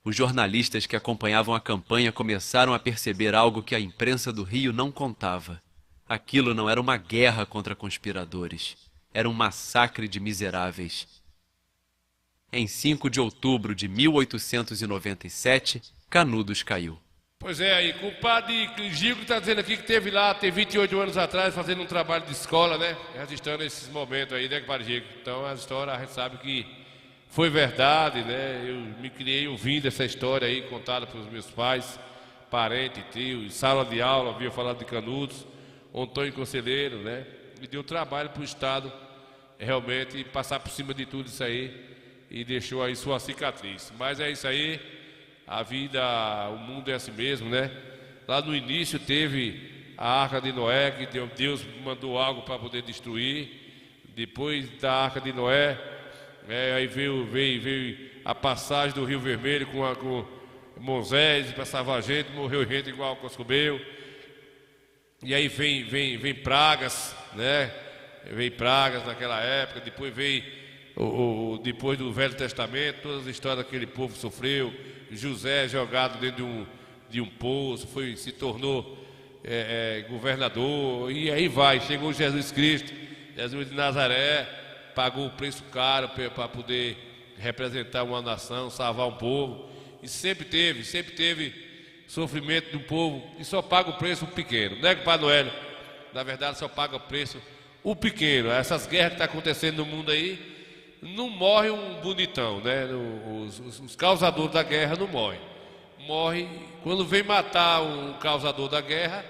Os jornalistas que acompanhavam a campanha começaram a perceber algo que a imprensa do Rio não contava. Aquilo não era uma guerra contra conspiradores. Era um massacre de miseráveis. Em 5 de outubro de 1897, Canudos caiu. Pois é, aí, compadre Gigo está dizendo aqui que teve lá, tem 28 anos atrás, fazendo um trabalho de escola, né? Registrando esses momentos aí, né, compadre Gigo? Então, a história, a gente sabe que foi verdade, né? Eu me criei ouvindo essa história aí, contada pelos meus pais, parentes, tios, sala de aula, havia falado de Canudos, Antônio Conselheiro, né? Me deu trabalho para o Estado, realmente, passar por cima de tudo isso aí, e deixou aí sua cicatriz. Mas é isso aí. A vida, o mundo é assim mesmo, né? Lá no início teve a Arca de Noé, que Deus mandou algo para poder destruir. Depois da Arca de Noé, aí veio a passagem do Rio Vermelho com Moisés, passava gente, morreu gente igual Coscobeu. E aí vem pragas, né? Vem pragas naquela época, depois veio depois do Velho Testamento, todas as histórias que aquele povo sofreu. José jogado dentro de um poço, se tornou governador, e aí chegou Jesus Cristo, Jesus de Nazaré, pagou o preço caro para poder representar uma nação, salvar um povo, e sempre teve sofrimento do povo, e só paga o preço o pequeno, não é que Papai Noel? Na verdade só paga o preço o pequeno. Essas guerras que estão acontecendo no mundo aí, não morre um bonitão, né? Os causadores da guerra não morrem. Morre quando vem matar um causador da guerra,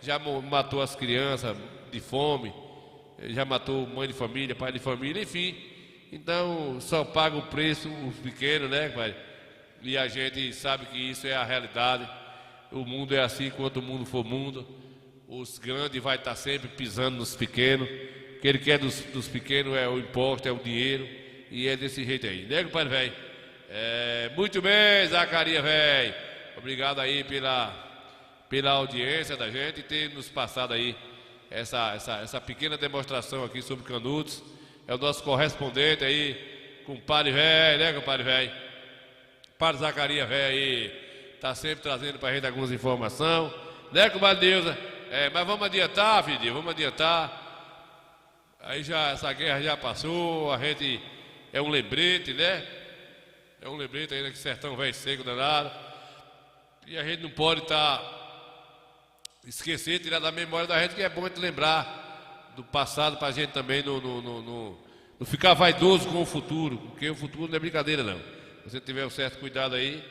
já matou as crianças de fome, já matou mãe de família, pai de família, enfim. Então só paga o preço os pequenos, né, pai? E a gente sabe que isso é a realidade. O mundo é assim, enquanto o mundo for mundo, os grandes vai estar sempre pisando nos pequenos. O que ele quer dos pequenos é o imposto, é o dinheiro, e é desse jeito aí, né, compadre velho? Muito bem, Zacarias velho. Obrigado aí pela audiência da gente e ter nos passado aí essa pequena demonstração aqui sobre Canudos. É o nosso correspondente aí, compadre velho, né, compadre velho? Padre Zacarias velho aí, tá sempre trazendo pra gente algumas informações, né, compadre Deusa? Mas vamos adiantar, filho, vamos adiantar. Aí essa guerra já passou, a gente é um lembrete, né? É um lembrete ainda que sertão velho seco danado. E a gente não pode esquecer, tirar da memória da gente, que é bom a gente lembrar do passado pra gente também não ficar vaidoso com o futuro, porque o futuro não é brincadeira não. Se você tiver um certo cuidado aí,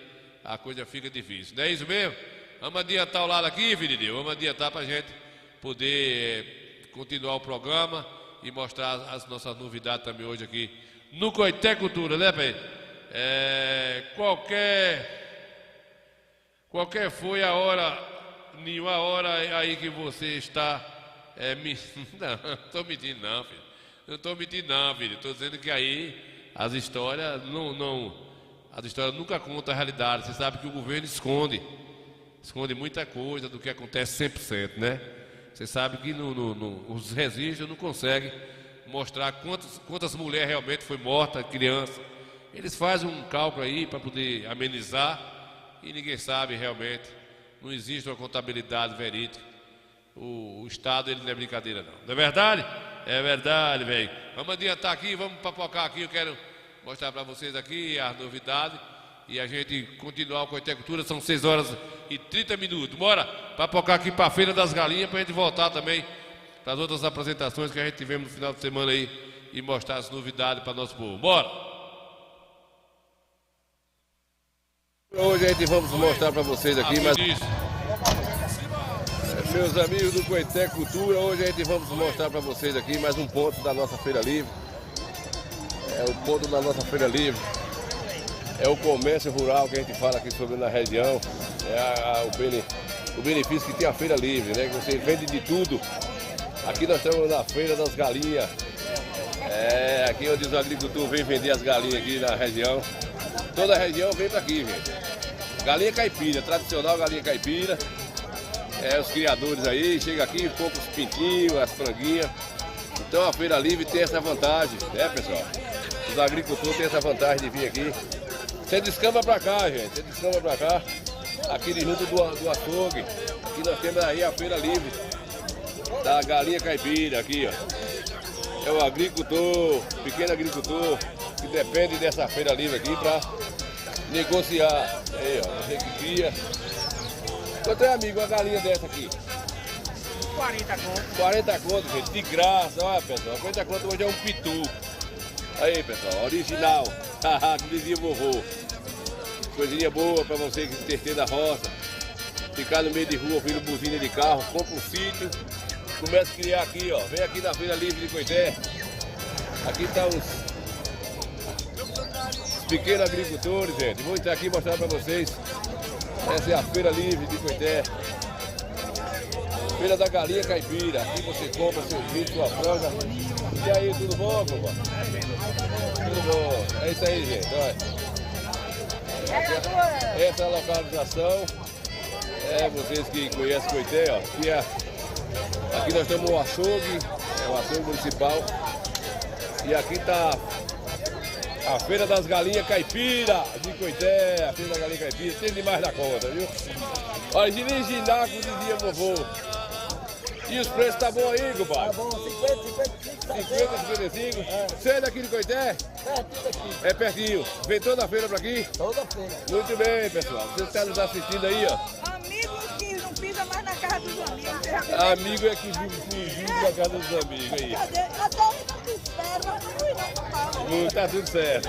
a coisa fica difícil. Não é isso mesmo? Vamos adiantar o lado aqui, filho de Deus, vamos adiantar pra gente poder continuar o programa e mostrar as nossas novidades também hoje aqui no Coité Cultura, né, pai? Qualquer foi a hora, nenhuma hora aí que você está não estou mentindo não, filho. Não estou mentindo não, filho. Estou dizendo que aí as histórias as histórias nunca contam a realidade. Você sabe que o governo esconde muita coisa do que acontece 100%, né? Você sabe que os registros não conseguem mostrar quantas mulheres realmente foi morta, criança. Eles fazem um cálculo aí para poder amenizar e ninguém sabe realmente. Não existe uma contabilidade verídica. O Estado ele não é brincadeira não. Não é verdade? É verdade, velho. Vamos adiantar aqui, vamos papocar aqui. Eu quero mostrar para vocês aqui as novidades. E a gente continuar com a Cultura. São 6 horas e 30 minutos. Bora papocar aqui para a Feira das Galinhas, para a gente voltar também para as outras apresentações que a gente tivemos no final de semana aí e mostrar as novidades para nosso povo. Bora! Hoje a gente vamos mostrar para vocês aqui, mas... Meus amigos do Coité Cultura, hoje a gente vamos mostrar para vocês aqui mais um ponto da nossa Feira Livre. É o ponto da nossa Feira Livre. É o comércio rural que a gente fala aqui sobre na região. É o benefício que tem a Feira Livre, né? Que você vende de tudo. Aqui nós estamos na Feira das Galinhas. É aqui onde os agricultores vêm vender as galinhas aqui na região. Toda a região vem para aqui, gente. Galinha caipira, tradicional galinha caipira. Os criadores aí, chega aqui, compra os pintinhos, as franguinhas. Então a Feira Livre tem essa vantagem, né, pessoal? Os agricultores têm essa vantagem de vir aqui. Você descamba pra cá, gente, você descamba pra cá. Aqui de junto do açougue. Aqui nós temos aí a Feira Livre da galinha caipira, aqui, ó. É o agricultor, pequeno agricultor, que depende dessa Feira Livre aqui pra negociar. Aí, ó, você que cria. Quanto é, amigo, uma galinha dessa aqui? 40 conto. 40 conto, gente, de graça, olha, pessoal. 40 conto hoje é um pitu. Aí, pessoal, original. Como dizia o vovô. Coisinha boa pra você que ter da roça. Ficar no meio de rua ouvindo buzina de carro, compra um sítio, começa a criar aqui, ó. Vem aqui na Feira Livre de Coité. Aqui tá os pequenos agricultores, gente. Vou entrar aqui e mostrar pra vocês. Essa é a Feira Livre de Coité. Feira da Galinha Caipira. Aqui você compra seu vinho, sua franga. E aí, tudo bom, papai? Tudo bom. É isso aí, gente. Olha. Essa é a localização. Vocês que conhecem Coité, ó. Aqui nós estamos no açougue. É o açougue municipal. E aqui está a Feira das Galinhas Caipira de Coité, a Feira da Galinha Caipira, tem demais da conta, viu? Original, como dizia a vovô. E os preços tá bom aí, compadre? Tá bom, 55. Você é daqui de Coité? É pertinho. Vem toda a feira pra aqui? Toda a feira. Muito bem, pessoal. Você está nos assistindo aí, ó. Amigo que não pisa mais na casa dos amigos. Amigo é que vive na casa dos amigos aí. Tá tudo certo.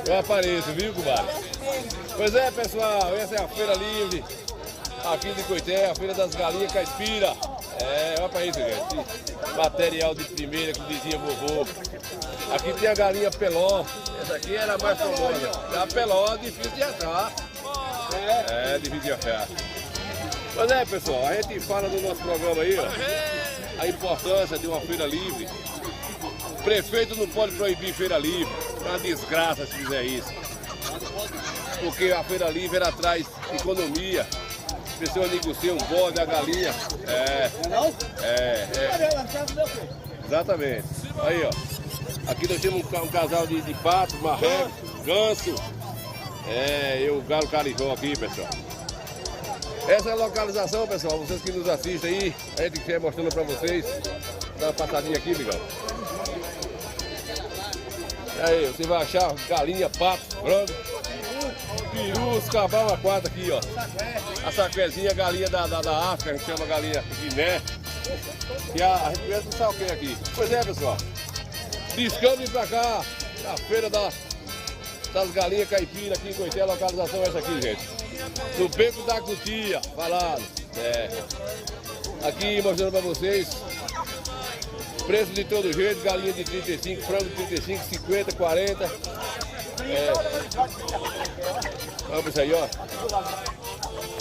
Eu apareço, viu, compadre? Pois é, pessoal, essa é a Feira Livre aqui de Coité, a Feira das Galinhas Caipira. Olha pra isso, gente. Material de primeira, como dizia vovô. Aqui tem a galinha peló. Essa aqui era a mais famosa. A peló, difícil de achar. Difícil de achar. Mas pessoal, a gente fala no nosso programa aí, ó, a importância de uma feira livre. O prefeito não pode proibir feira livre. É uma desgraça se fizer isso. Porque a feira livre ela traz economia. A pessoa negocia um bode, a galinha. Exatamente. Aí, ó. Aqui nós temos um casal de pato, marreco, ganso. E o galo carijó aqui, pessoal. Essa é a localização, pessoal. Vocês que nos assistem aí, a gente quer mostrando pra vocês. Dá uma passadinha aqui, Miguel. Aí, você vai achar galinha, pato, frango, peru, os cavalos a quatro aqui, ó. A saquezinha, a galinha da África, a gente chama galinha guiné. E a gente mesmo não sabe o que é aqui. Pois é, pessoal. Descambe pra cá, a feira das galinhas caipira aqui em Coité. A localização é essa aqui, gente. No Beco da Cutia, falado. Aqui mostrando pra vocês. Preço de todo jeito, galinha de 35, frango de 35, 50, 40. Vamos isso aí, ó.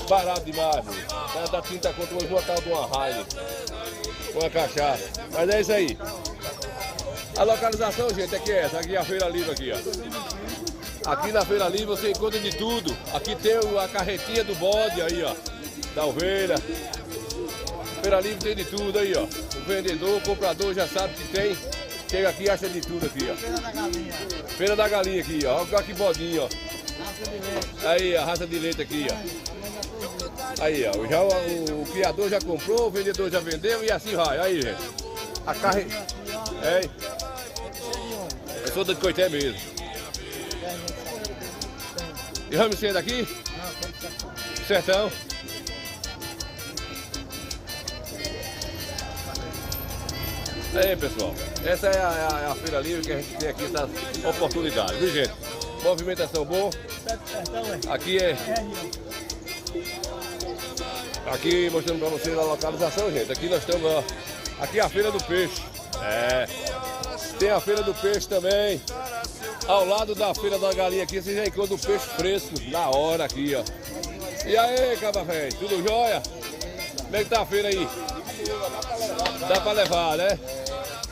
Barato demais, meu. Tá 30 conto hoje uma tal de uma raia. Uma cachaça. Mas é isso aí. A localização, gente, aqui é essa. Aqui é a Feira Livre aqui, ó. Aqui na Feira Livre você encontra de tudo. Aqui tem a carretinha do bode aí, ó. Da ovelha. Feira Livre tem de tudo aí, ó. O vendedor, o comprador já sabe que tem. Chega aqui e acha de tudo aqui, ó. Feira da Galinha. Feira da Galinha aqui, ó. Olha que bodinho, ó. Raça de leite. Aí, a raça de leite aqui, ó. Aí, ó. Já, o criador já comprou, o vendedor já vendeu e assim vai. Aí, gente. A carre... sou de Coité mesmo. E vamos sair daqui? Sertão. Aí, pessoal, essa é a feira livre que a gente tem aqui, essa oportunidade, viu, gente? Movimentação boa. Aqui aqui mostrando para vocês a localização, gente. Aqui nós estamos, ó, aqui é a Feira do Peixe. Tem a Feira do Peixe também. Ao lado da Feira da Galinha aqui, você já encontra o peixe fresco na hora aqui, ó. E aí, cabra velho, tudo jóia? Como é que tá a feira aí? Dá pra levar, né?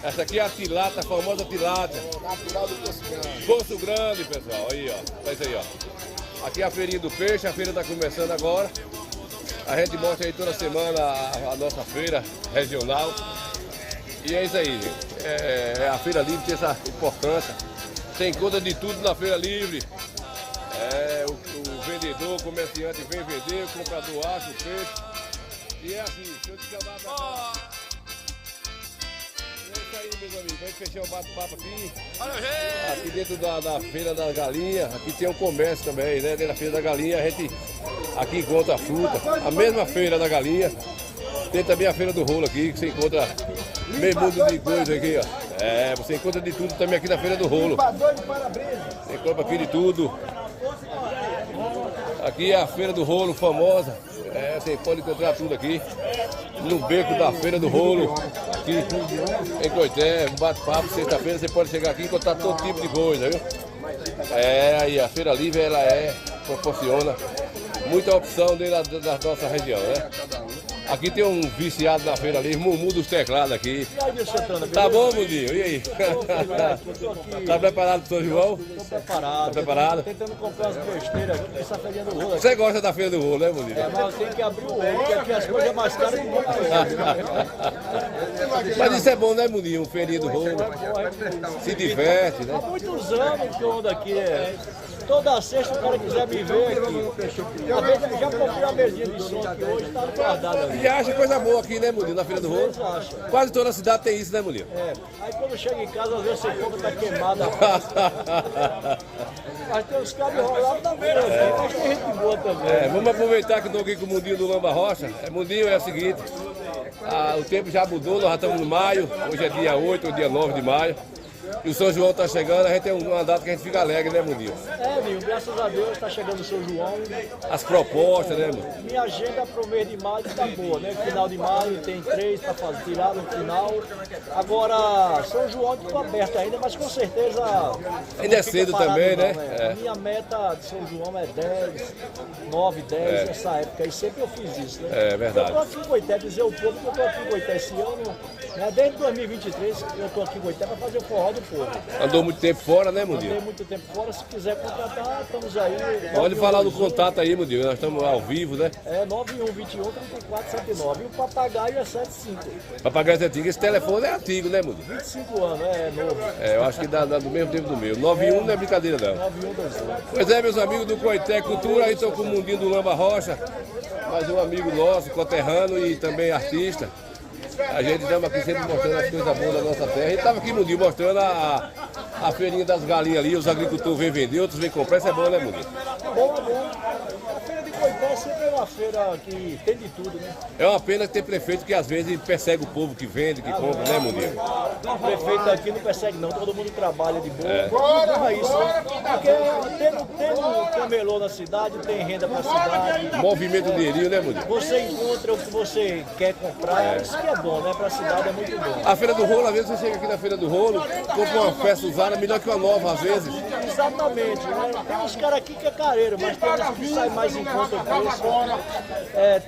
Essa aqui é a tilápia, a famosa tilápia. Poço Grande, pessoal. Aí, ó. É isso aí, ó. Aqui é a feirinha do peixe, a feira tá começando agora. A gente mostra aí toda semana a nossa feira regional. E é isso aí, gente. A feira livre tem essa importância. Você encontra de tudo na feira livre. O vendedor, o comerciante vem vender, o comprador acha o peixe. E é assim, deixa eu te chamar pra cá. É isso aí, meus amigos, pra gente fechar o bate-papo aqui. Aqui dentro da Feira da Galinha, aqui tem um comércio também, né? Dentro da Feira da Galinha a gente aqui encontra a fruta. A mesma Feira da Galinha. Tem também a Feira do Rolo aqui, que você encontra meio mundo de coisa aqui, ó. Você encontra de tudo também aqui na Feira do Rolo. Você encontra aqui de tudo. Aqui é a Feira do Rolo famosa. Você pode encontrar tudo aqui. No beco da Feira do Rolo. Aqui em Coité, bate-papo, sexta-feira, você pode chegar aqui e encontrar todo tipo de coisa, viu? Aí a Feira Livre, ela proporciona muita opção dentro da nossa região, né? Aqui tem um viciado na Feira Livre, Mumu dos teclados aqui. Tá bom, Mundinho? E aí? Tá preparado pro São João? Tô preparado. Tá preparado? Tentando comprar as besteiras aqui, essa feirinha do rolo. Você gosta da Feira do Rolo, né, Mundinho? Mas eu tenho que abrir o olho, porque aqui as coisas é mais caras que muito. Mas isso é bom, né, Mundinho? Um feirinha do rolo. Se diverte, né? Há muitos anos que eu ando aqui. Toda sexta, o cara quiser me ver aqui. Já comprei uma mesinha de som aqui hoje, tá guardada ali. E acha coisa boa aqui, né, Mundinho, na Feira do Rolo? Quase toda a cidade tem isso, né, Mundinho? Aí quando chega em casa, às vezes você compra, tá queimada. Mas tem uns cabos enrolados na feira aqui, mas tem gente boa também. Vamos aproveitar que estou aqui com o Mundinho do Lamba Rocha. Mundinho, é o seguinte, o tempo já mudou, nós já estamos no maio, hoje é dia 8 ou dia 9 de maio. E o São João está chegando, a gente tem uma data que a gente fica alegre, né, Mundinho? Ninho, graças a Deus está chegando o São João. As propostas, né, Mundinho? Minha agenda para o mês de maio está boa, né? Final de maio tem 3 para fazer, tirar no final. Agora, São João estou aberto ainda, mas com certeza... Ainda é cedo também, né? A minha meta de São João é 10, 9, 10, nessa época. E sempre eu fiz isso, né? É verdade. Eu estou aqui em Coité, dizer o povo que eu estou aqui em Coité esse ano, né? Desde 2023 eu estou aqui em Coité para fazer o forró do povo. Andou muito tempo fora, né, Mundinho? Andei muito tempo fora, se quiser contratar, estamos aí. Pode falar do contato aí, Mundinho, nós estamos ao vivo, né? 9121 3479 e o papagaio é 75. Papagaio é antigo, esse telefone é antigo, né, Mundinho? 25 anos, é novo. Eu acho que dá do mesmo tempo do meu. 91 não é brincadeira, não. 9128. Pois é, meus amigos do Coité Cultura, aí estou com o Mundinho do Lamba Rocha, mais um amigo nosso, conterrâneo e também artista. A gente estamos aqui sempre mostrando as coisas boas da nossa terra. A gente estava aqui, Mundinho, mostrando a feirinha das galinhas ali, os agricultores vêm vender, outros vêm comprar, isso é bom, né, Mundinho? Bom, é bom. A feira de Coité sempre é uma feira que tem de tudo, né? É uma pena ter prefeito que às vezes persegue o povo que vende, que compra, né, Mundinho? O prefeito aqui não persegue não, todo mundo trabalha de boa. Não é isso, né? Porque tem camelô na cidade, tem renda pra cidade. Movimento dinheirinho, né, Mundinho? Você encontra o que você quer comprar, isso que é bom, né? Pra cidade é muito bom. A Feira do Rolo, às vezes você chega aqui na Feira do Rolo, compra uma peça usada, melhor que uma nova, às vezes. Exatamente, né? Tem uns caras aqui que é careiro, mas tem uns que saem mais em conta o preço.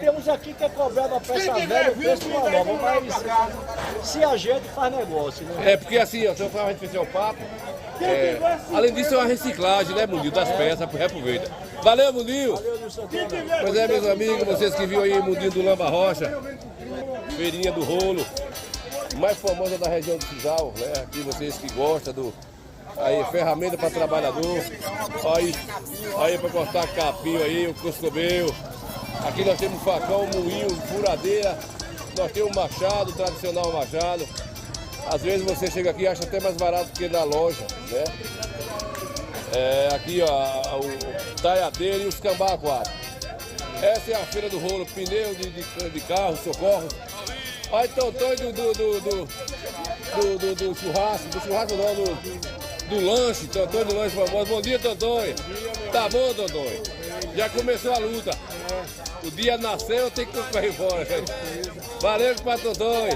Temos aqui que é cobrar uma peça velha o preço de uma nova, mas se a gente faz negócio, né? Porque assim, ó, só pra gente fechar o papo, além disso é uma reciclagem, né, Mundinho, das peças, reaproveita. Valeu, Mundinho! Pois é, meus amigos, vocês que viram aí Mundinho do Lamba Rocha, feirinha do rolo, mais famosa da região do Cisal, né? Aqui vocês que gostam do... Aí, ferramenta para trabalhador, aí para cortar capim aí, o coscobeio. Aqui nós temos facão, moinho, furadeira, nós temos machado, tradicional machado. Às vezes você chega aqui e acha até mais barato que na loja, né? Aqui, ó, o taiadeiro e os cambá aquáticos. Essa é a feira do rolo, pneu de carro, socorro. Aí Tonton do churrasco, não, do lanche, Tonton do lanche famoso. Bom dia, Tonton. Tá bom, Tonton? Já começou a luta. O dia nasceu, tem que correr fora. Valeu para Tonton.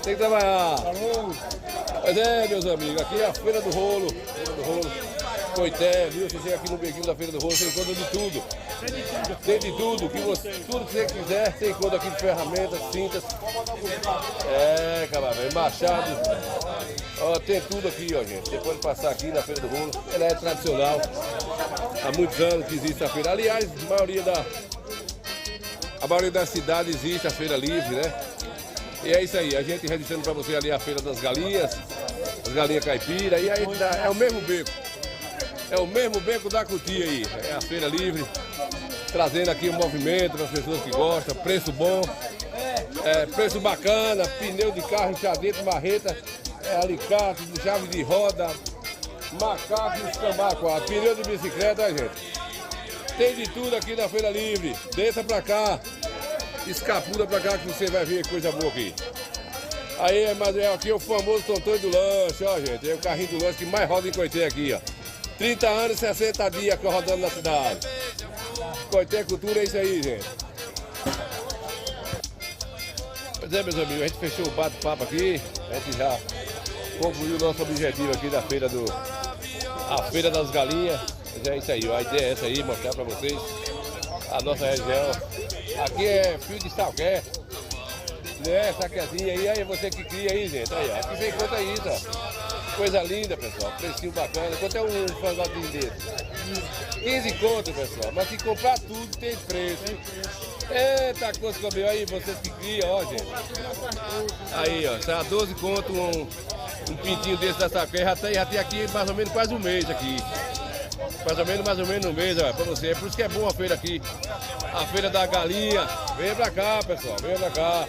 Tem que trabalhar. Pois é, meus amigos, aqui é a feira do rolo. Coité, viu? Você chega aqui no bequinho da feira do rolo, você encontra de tudo. Tem de tudo, tudo que você quiser, você encontra aqui de ferramentas, cintas. Camarada, machado. Ó, tem tudo aqui, ó, gente. Você pode passar aqui na feira do rolo. Ela é tradicional. Há muitos anos que existe a feira. Aliás, a maioria da cidade existe a feira livre, né? E é isso aí, a gente registrando para você ali a feira das galinhas, as galinhas caipira, e aí é o mesmo beco. É o mesmo beco da Cutia aí, é a feira livre, trazendo aqui o movimento para as pessoas que gostam, preço bom, preço bacana, pneu de carro, enxadete, marreta, alicate, chave de roda, macaco e escambaco, pneu de bicicleta, gente. Tem de tudo aqui na feira livre, desça pra cá, escapula pra cá que você vai ver coisa boa aqui. Aí, mas aqui é o famoso Tonton do lanche, ó, gente, é o carrinho do lanche que mais roda em Coité aqui, ó. 30 anos e 60 dias que eu rodando na cidade. Coité Cultura é isso aí, gente. Pois é, meus amigos, a gente fechou o bate-papo aqui. A gente já concluiu o nosso objetivo aqui da feira a Feira das Galinhas. Mas é isso aí, a ideia é essa aí, mostrar pra vocês a nossa região. Aqui é fio de salgué, né, saquezinha aí, aí você que cria aí, gente. Aí, ó, aqui você encontra isso, ó. Coisa linda, pessoal, precinho bacana. Quanto é um frangotinho desse? 15 conto, pessoal, mas se comprar tudo tem preço. Eita, coisa que comeu aí, vocês que criam, ó, gente. Aí, ó, tá 12 conto um pintinho desse da saqueia, já tem aqui mais ou menos quase um mês aqui. Mais ou menos um mês, ó, pra você. É por isso que é bom a feira aqui. A feira da galinha. Venha pra cá, pessoal, venha pra cá.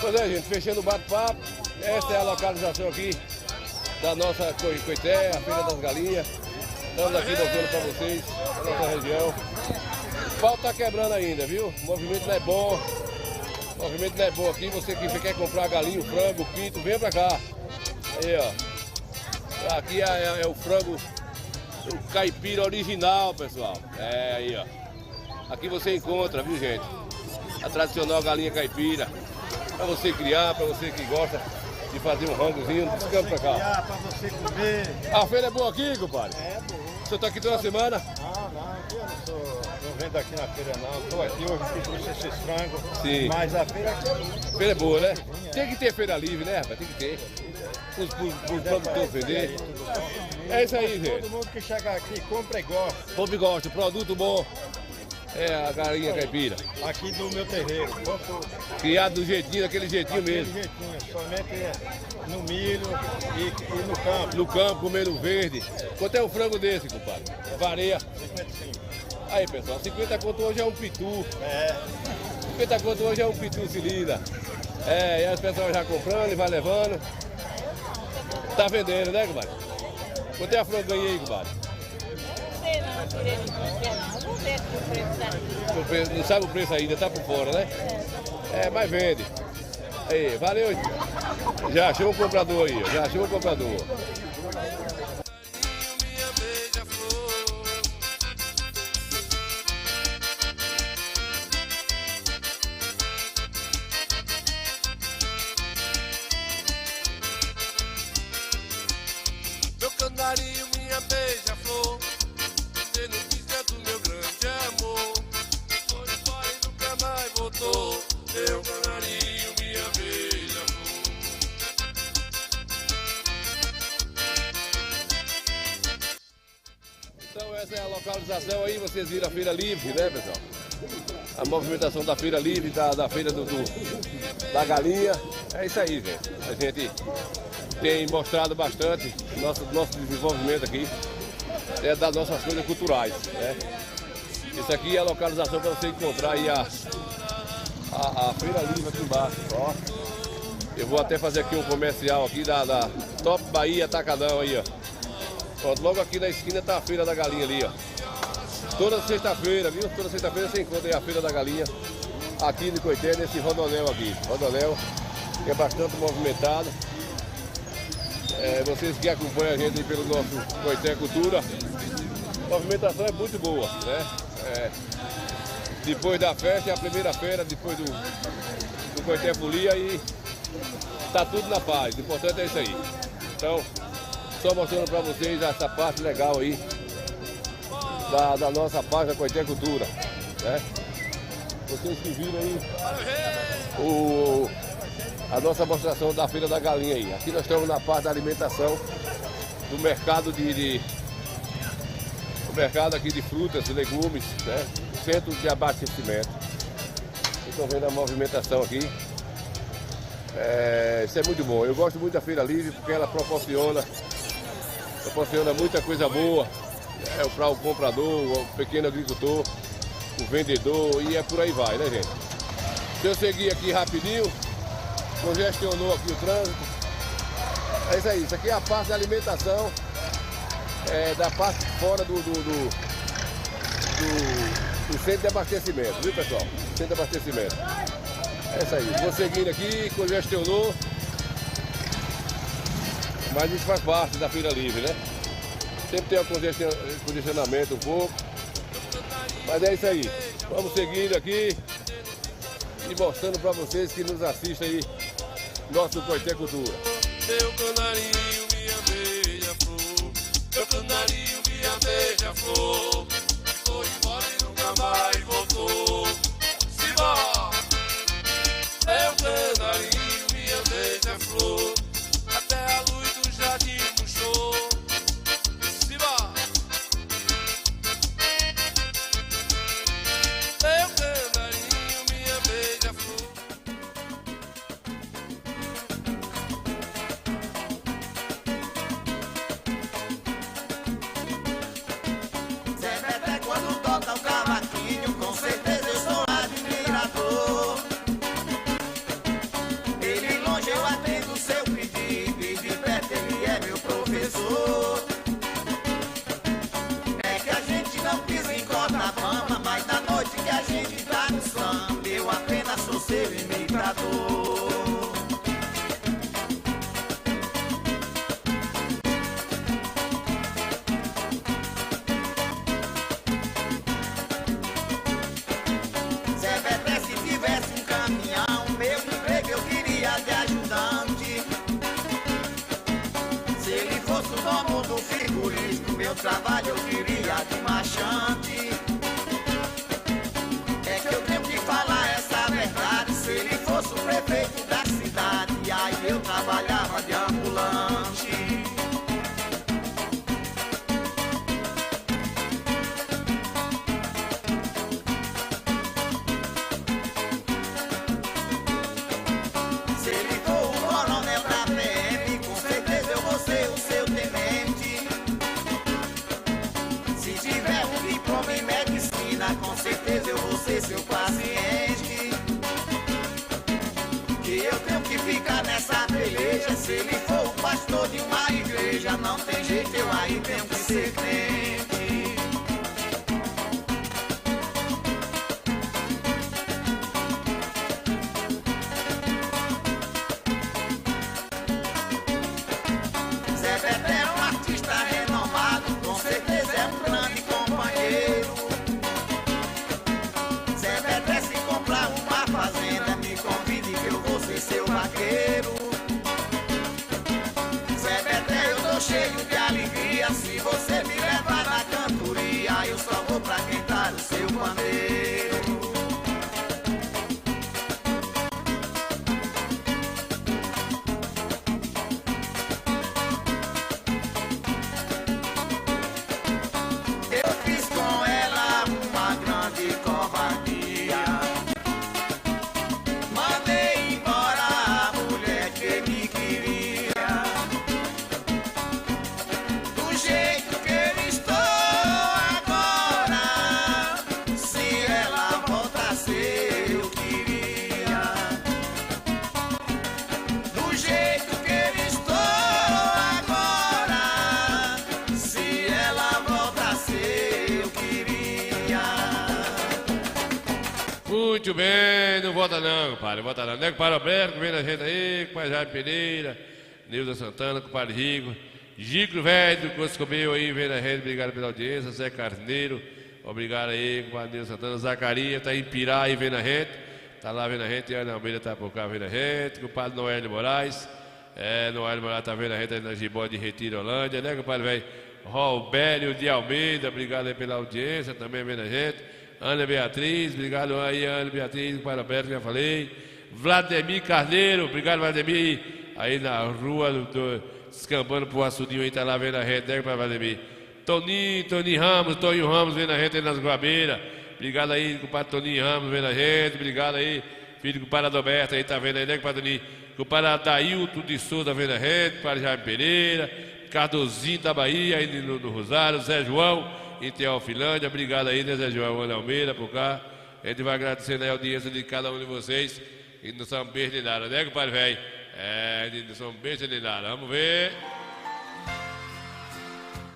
Pois é, gente, fechando o bate-papo. Essa é a localização aqui da nossa Coité, a Feira das Galinhas. Estamos aqui mostrando para vocês a nossa região. O pau tá quebrando ainda, viu? O movimento não é bom. O movimento não é bom aqui. Você que quer comprar galinha, o frango, o pinto, vem pra cá. Aí, ó. Aqui é o frango, o caipira original, pessoal. É aí, ó. Aqui você encontra, viu, gente? A tradicional galinha caipira. Pra você criar, pra você que gosta de fazer um rangozinho, descampa pra cá. Pra você comer. A feira é boa aqui, compadre? É boa. O senhor tá aqui toda semana? Não, aqui eu não vendo aqui na feira não. Estou aqui hoje que trouxe esses frangos. Sim. Mas a feira aqui é boa. A feira é boa, né? Tem que ter feira livre, né, rapaz? Tem que ter. Os produtores vender. É isso aí, gente. Todo mundo que chega aqui compra e gosta. Compra e gosta, produto bom. É a galinha caipira. Aqui do meu terreiro. Criado do jeitinho, daquele jeitinho mesmo. Jeitinho, somente no milho e no campo. No campo, comendo verde. Quanto é o frango desse, compadre? Varia. 55. Aí, pessoal, 50 conto hoje é um pitu. 50 conto hoje é um pitu cilindra. E aí o pessoal já comprando e vai levando. Tá vendendo, né, compadre? Quanto é a frango aí, compadre? Não sabe o preço ainda, tá por fora, né? Mas vende. Aí, valeu. Já achou um comprador aí, já achou um comprador. Meu canarinho, minha beija-flor. Você não quis tanto meu grande amor. Foi embora e nunca mais voltou. Meu canarinho, minha beija-flor. Então essa é a localização aí, vocês viram a feira livre, né, pessoal? A movimentação da feira livre, da feira da galinha. É isso aí, gente. A gente tem mostrado bastante nosso desenvolvimento aqui. Das nossas coisas culturais, né? Isso aqui é a localização para você encontrar aí a feira livre aqui embaixo, ó. Eu vou até fazer aqui um comercial aqui da Top Bahia Atacadão aí, ó. Pronto, logo aqui na esquina tá a Feira da Galinha ali, ó. Toda sexta-feira, viu? Toda sexta-feira você encontra aí a Feira da Galinha aqui no Coité, nesse Rodoanel aqui. Rodoanel que é bastante movimentado. Vocês que acompanham a gente aí pelo nosso Coité Cultura, a movimentação é muito boa, né? Depois da festa, é a primeira feira, depois do Coité Folia e tá tudo na paz. O importante é isso aí. Então, só mostrando para vocês essa parte legal aí da nossa página Coité Cultura, né? Vocês que viram aí a nossa mostração da Feira da Galinha aí. Aqui nós estamos na parte da alimentação do mercado o mercado aqui de frutas e legumes, né? Centro de abastecimento. Vocês estão vendo a movimentação aqui. Isso é muito bom. Eu gosto muito da Feira Livre porque ela proporciona muita coisa boa para o comprador, o pequeno agricultor, o vendedor e por aí vai, né, gente? Se eu seguir aqui rapidinho, congestionou aqui o trânsito. É isso aí, isso aqui é a parte da alimentação, da parte fora do centro de abastecimento, viu, pessoal? Centro de abastecimento. É isso aí, vou seguindo aqui, congestionou, mas isso faz parte da Feira Livre, né? Sempre tem um congestionamento um pouco, mas é isso aí. Vamos seguindo aqui e mostrando para vocês que nos assistem aí, nosso Coité Cultura. Meu canarinho, minha beija-flor, meu canarinho, minha beija-flor, foi embora e nunca mais voltou. Simbora! Meu canarinho, minha beija-flor, até a luz do jardim puxou. Simbora! Meu canarinho, minha beija-flor. Zé Beté quando toca o cavaquinho, com certeza eu sou admirador. Ele longe eu atendo o seu pedido e de perto ele é meu professor. É que a gente não pisa em Copacabana, mas da noite que a gente tá no samba, eu apenas sou seu imitador. Zé Beté, se tivesse um caminhão, meu emprego eu queria de ajudante. Se ele fosse o dono do frigorífico, meu trabalho eu queria de marchante. É que eu tenho que falar essa verdade. Se ele fosse o prefeito da cidade, aí eu trabalhava de ambulante. Se ele for o coronel da PM, com certeza eu vou ser o seu tenente. Se tiver um diploma em medicina, com certeza eu vou ser seu paciente. Que eu tenho que ficar nessa peleja. Se ele for o pastor de uma igreja, não tem jeito, eu aí tenho que ser crente. Zé Beté é um artista renomado, com certeza é um grande companheiro. Zé Beté, se comprar uma fazenda, me convide que eu vou ser seu vaqueiro. Zé Beté, eu tô cheio de alegria, se você me Muito bem, não vota não, compadre, não vota não. Nego para Alberto, que vem na gente aí, compadre Jaime Pereira, Neuza Santana, compadre Rigo, Gico Velho, do Coscobeu aí, vem na gente, obrigado pela audiência, Zé Carneiro, obrigado aí, compadre Neuza Santana, Zacarias, tá em Pirá aí, vem na gente, tá lá vendo a gente, Ana Almeida tá por cá, vem na gente, compadre Noélio Moraes, Noélio Moraes tá vendo a gente aí na Gibó de Retiro, Holândia, né, compadre velho? Robélio de Almeida, obrigado aí pela audiência, também vem na gente. Ana Beatriz, obrigado aí, Ana Beatriz, para Alberto, já falei. Vladimir Carneiro, obrigado, Vladimir, aí na rua descambando pro açudinho aí, tá lá vendo a rede, né, para Vladimir. Toninho Ramos, vendo a gente aí nas Guabeiras. Obrigado aí, compadre Toninho Ramos, vendo a gente, obrigado aí, filho do compadre Adalberto aí, tá vendo aí, né, compadre Toninho? Compadre Adailton de Souza, vendo a gente, compadre Jaime Pereira, Cardozinho da Bahia, aí no Rosário, Zé João, em Teofilândia, obrigado aí, né, Zé João, Ana Almeida, por cá. A gente vai agradecendo a audiência de cada um de vocês. E não são beijo de nada, né, compadre velho? Não são beijo de nada. Vamos ver.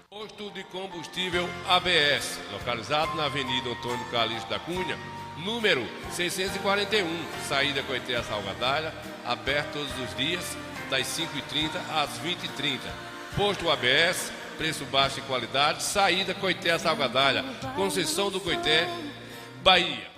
Posto de combustível ABS, localizado na Avenida Antônio Calixto da Cunha, número 641, saída Coité a Salgadalha, aberto todos os dias, das 5h30 às 20h30. Posto ABS, preço baixo e qualidade, saída Coité a Salgadalha, Conceição do Coité, Bahia.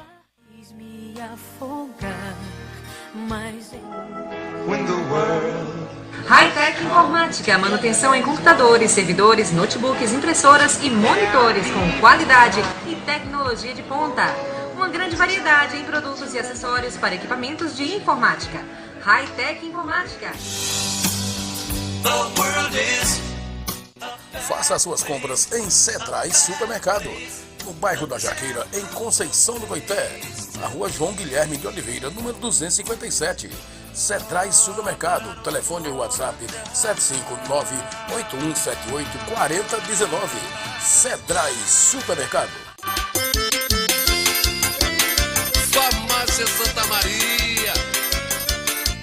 Hightech Informática, manutenção em computadores, servidores, notebooks, impressoras e monitores com qualidade e tecnologia de ponta. Uma grande variedade em produtos e acessórios para equipamentos de informática. Hightech Informática. Faça as suas compras em Cedrais Supermercado, no bairro da Jaqueira, em Conceição do Coité, na rua João Guilherme de Oliveira, número 257. Cedrais Supermercado, telefone e WhatsApp 759-8178-4019. Cedrais Supermercado. Farmácia Santa Maria,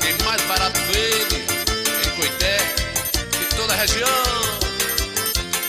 quem mais barato vende em Coité e toda a região.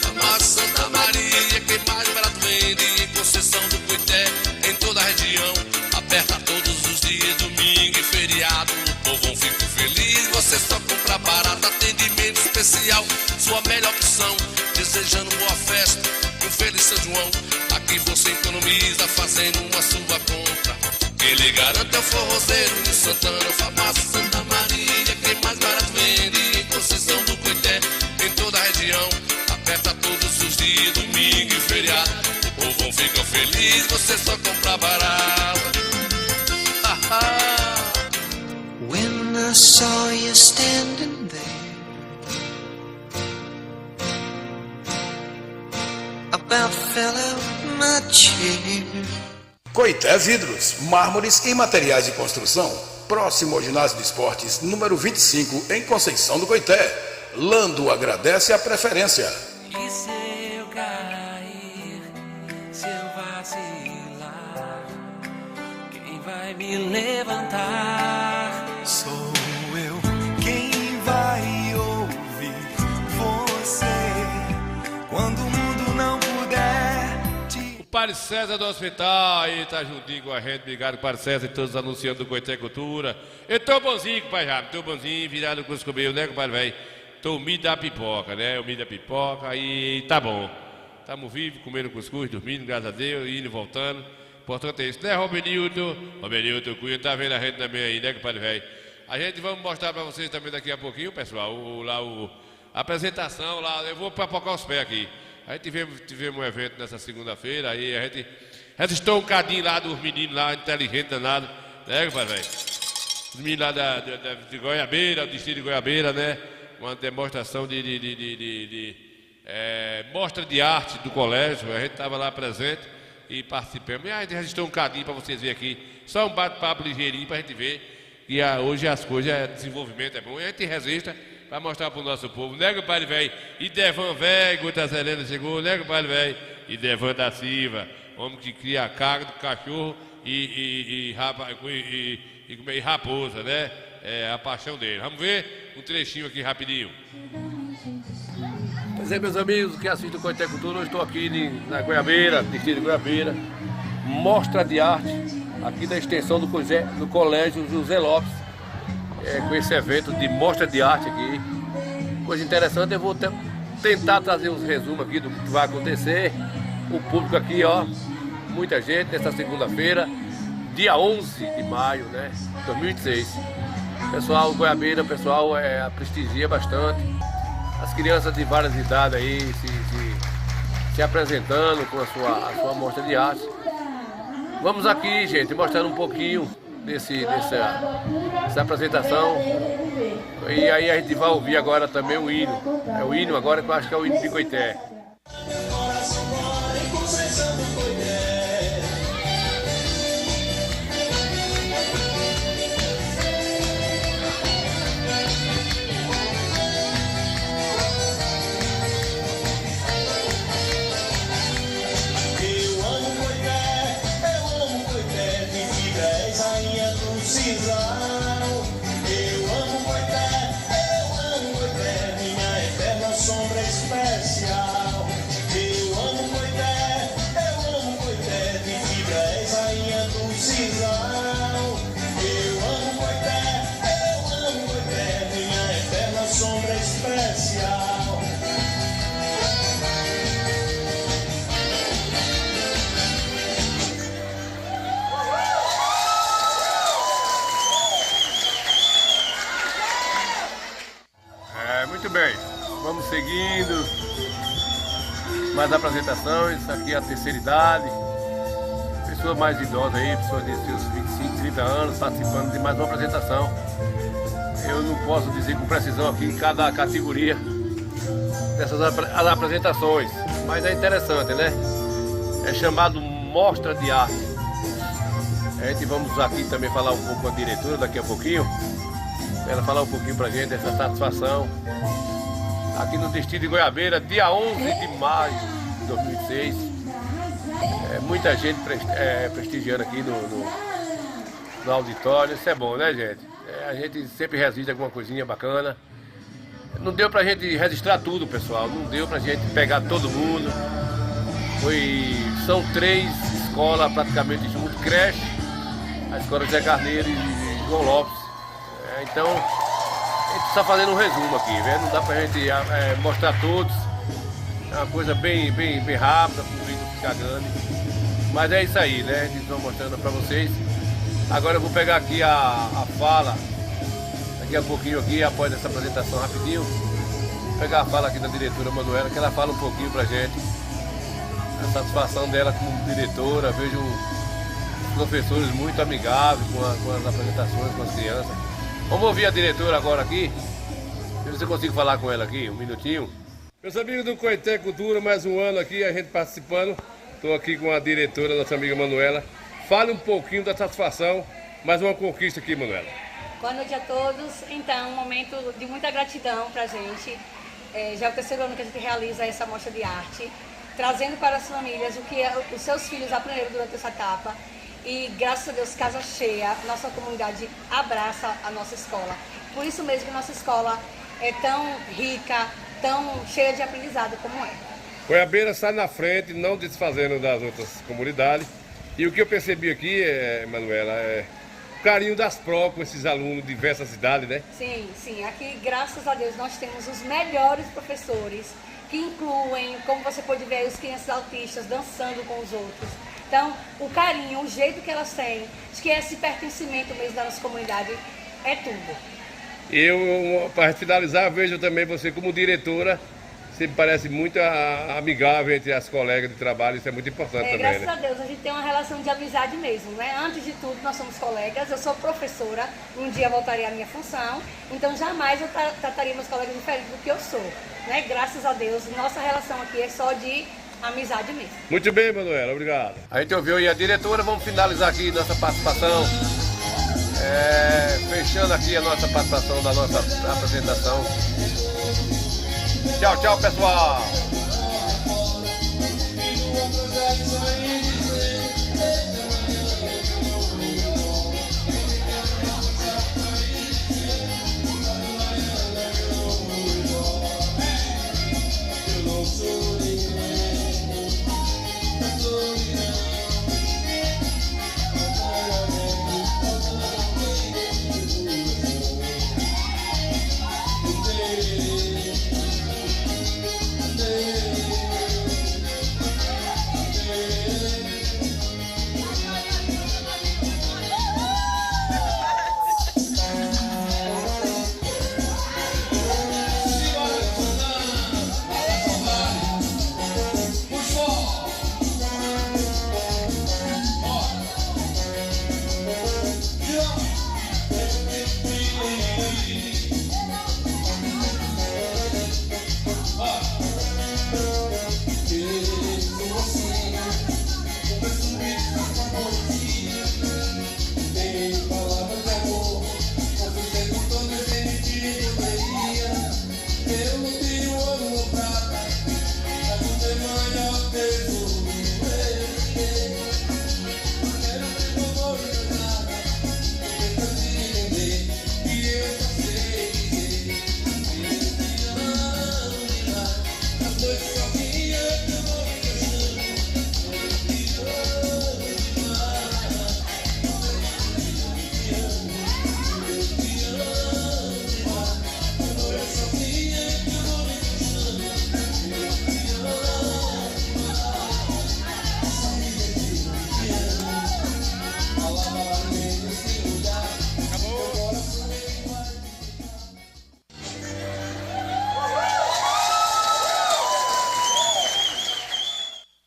Farmácia Santa Maria, quem mais barato vende em Conceição do Coité, em toda a região. Aberta todos os dias, domingo e feriado. O povo fica feliz, você só compra barato, atendimento especial, sua melhor opção. Desejando boa festa, um feliz São João. Aqui você economiza fazendo uma sua compra. Quem lhe garante é o forrozeiro de Santana. Farmácia Santa Maria, quem mais barato vende em Conceição do Coité, em toda a região. Aberta todos os dias, domingo e feriado. O povo fica feliz, você só compra barato. When I saw you standing there, about fell out my chair. Coité Vidros, mármores e materiais de construção, próximo ao ginásio de esportes, número 25, em Conceição do Coité. Lando agradece a preferência. E se eu cair, se eu vacilar, quem vai me levantar? Sou eu quem vai ouvir você quando o mundo não puder te... O Padre César do Hospital aí tá juntinho com a gente, obrigado Padre César e todos os anunciantes do Coité Cultura. Eu tô bonzinho, compadre Rápido, tô bonzinho, virado com os comigo, né, compadre velho? Tô o milho da pipoca, né? O milho da pipoca e tá bom. Tamo vivos, comendo cuscuz, dormindo, graças a Deus, indo e voltando. Importante é isso, né, Robenilton? Robenilton Cunha, tá vendo a gente também aí, né, compadre velho? A gente vamos mostrar pra vocês também daqui a pouquinho, pessoal, a apresentação lá, eu vou papocar os pés aqui. A gente tivemos um evento nessa segunda-feira, aí a gente resistou um cadinho lá dos meninos lá, inteligente danado, né, compadre velho? Os meninos lá de Goiabeira, o distrito de Goiabeira, né? Uma demonstração mostra de arte do colégio, a gente estava lá presente e participamos. E a gente resistiu um cadinho para vocês verem aqui, só um bate-papo ligeirinho para a gente ver que hoje as coisas, desenvolvimento é bom, e a gente resista para mostrar para o nosso povo, né, compadre velho? E Devan velho, Guta Zelena chegou, né, compadre velho? E Devan da Silva, homem que cria a carga do cachorro e raposa, né? É a paixão dele. Vamos ver um trechinho aqui rapidinho. Pois é, meus amigos que assistem o Coité Cultura, eu estou aqui na Goiabeira, distrito de Goiabeira, mostra de arte aqui da extensão do Colégio José Lopes, com esse evento de mostra de arte aqui. Coisa interessante, eu vou tentar trazer uns resumos aqui do que vai acontecer. O público aqui, ó, muita gente nessa segunda-feira, dia 11 de maio, né, 2016. Pessoal, Goiabeira, pessoal prestigia bastante. As crianças de várias idades aí se apresentando com a sua mostra de arte. Vamos aqui, gente, mostrando um pouquinho dessa apresentação. E aí a gente vai ouvir agora também o hino. É o hino agora que eu acho que é o hino de Coité. Muito bem, vamos seguindo, mais apresentações, aqui a terceira idade, pessoas mais idosas aí, pessoas de seus 25, 30 anos participando de mais uma apresentação. Eu não posso dizer com precisão aqui cada categoria dessas apresentações, mas é interessante, né? É chamado Mostra de Arte. A gente vamos aqui também falar um pouco com a diretora daqui a pouquinho, ela falar um pouquinho pra gente dessa satisfação. Aqui no distrito de Goiabeira, dia 11 de maio de 2006. Muita gente prestigiando aqui no auditório. Isso é bom, né, gente? A gente sempre resiste alguma coisinha bacana. Não deu pra gente registrar tudo, pessoal. Não deu pra gente pegar todo mundo. São 3 escolas praticamente junto, creche, a escola Zé Carneiro e João Lopes. Então, a gente está fazendo um resumo aqui, né? Não dá pra gente mostrar todos. É uma coisa bem rápida, para o vídeo ficar grande. Mas é isso aí, né? A gente está mostrando para vocês. Agora eu vou pegar aqui a fala, daqui a pouquinho aqui, após essa apresentação rapidinho. Vou pegar a fala aqui da diretora Manuela, que ela fala um pouquinho pra gente. A satisfação dela como diretora, vejo professores muito amigáveis com as apresentações, com as crianças. Vamos ouvir a diretora agora aqui. Se você consegue falar com ela aqui, um minutinho. Meus amigos do Coité Cultura, mais um ano aqui, a gente participando. Estou aqui com a diretora, nossa amiga Manuela. Fale um pouquinho da satisfação, mais uma conquista aqui, Manuela. Boa noite a todos. Então, um momento de muita gratidão para a gente. Já é o terceiro ano que a gente realiza essa mostra de arte, trazendo para as famílias o que os seus filhos aprenderam durante essa etapa. E graças a Deus, casa cheia, nossa comunidade abraça a nossa escola. Por isso mesmo que nossa escola é tão rica, tão cheia de aprendizado como é. Goiabeira sai na frente, não desfazendo das outras comunidades. E o que eu percebi aqui, Manuela, é o carinho das pró com esses alunos de diversas idades, né? Sim, sim. Aqui, graças a Deus, nós temos os melhores professores, que incluem, como você pode ver, os crianças autistas dançando com os outros. Então, o carinho, o jeito que elas têm, acho que esse pertencimento mesmo da nossa comunidade é tudo. Eu, para finalizar, vejo também você como diretora, você me parece muito amigável entre as colegas de trabalho, isso é muito importante também, graças né? a Deus, a gente tem uma relação de amizade mesmo, né? Antes de tudo, nós somos colegas, eu sou professora, um dia voltarei à minha função, então jamais eu trataria meus colegas diferente do que eu sou, né? Graças a Deus, nossa relação aqui é só de amizade mesmo. Muito bem, Manuela, obrigado. A gente ouviu aí a diretora, vamos finalizar aqui nossa participação. Fechando aqui a nossa participação da nossa apresentação. Tchau, tchau, pessoal.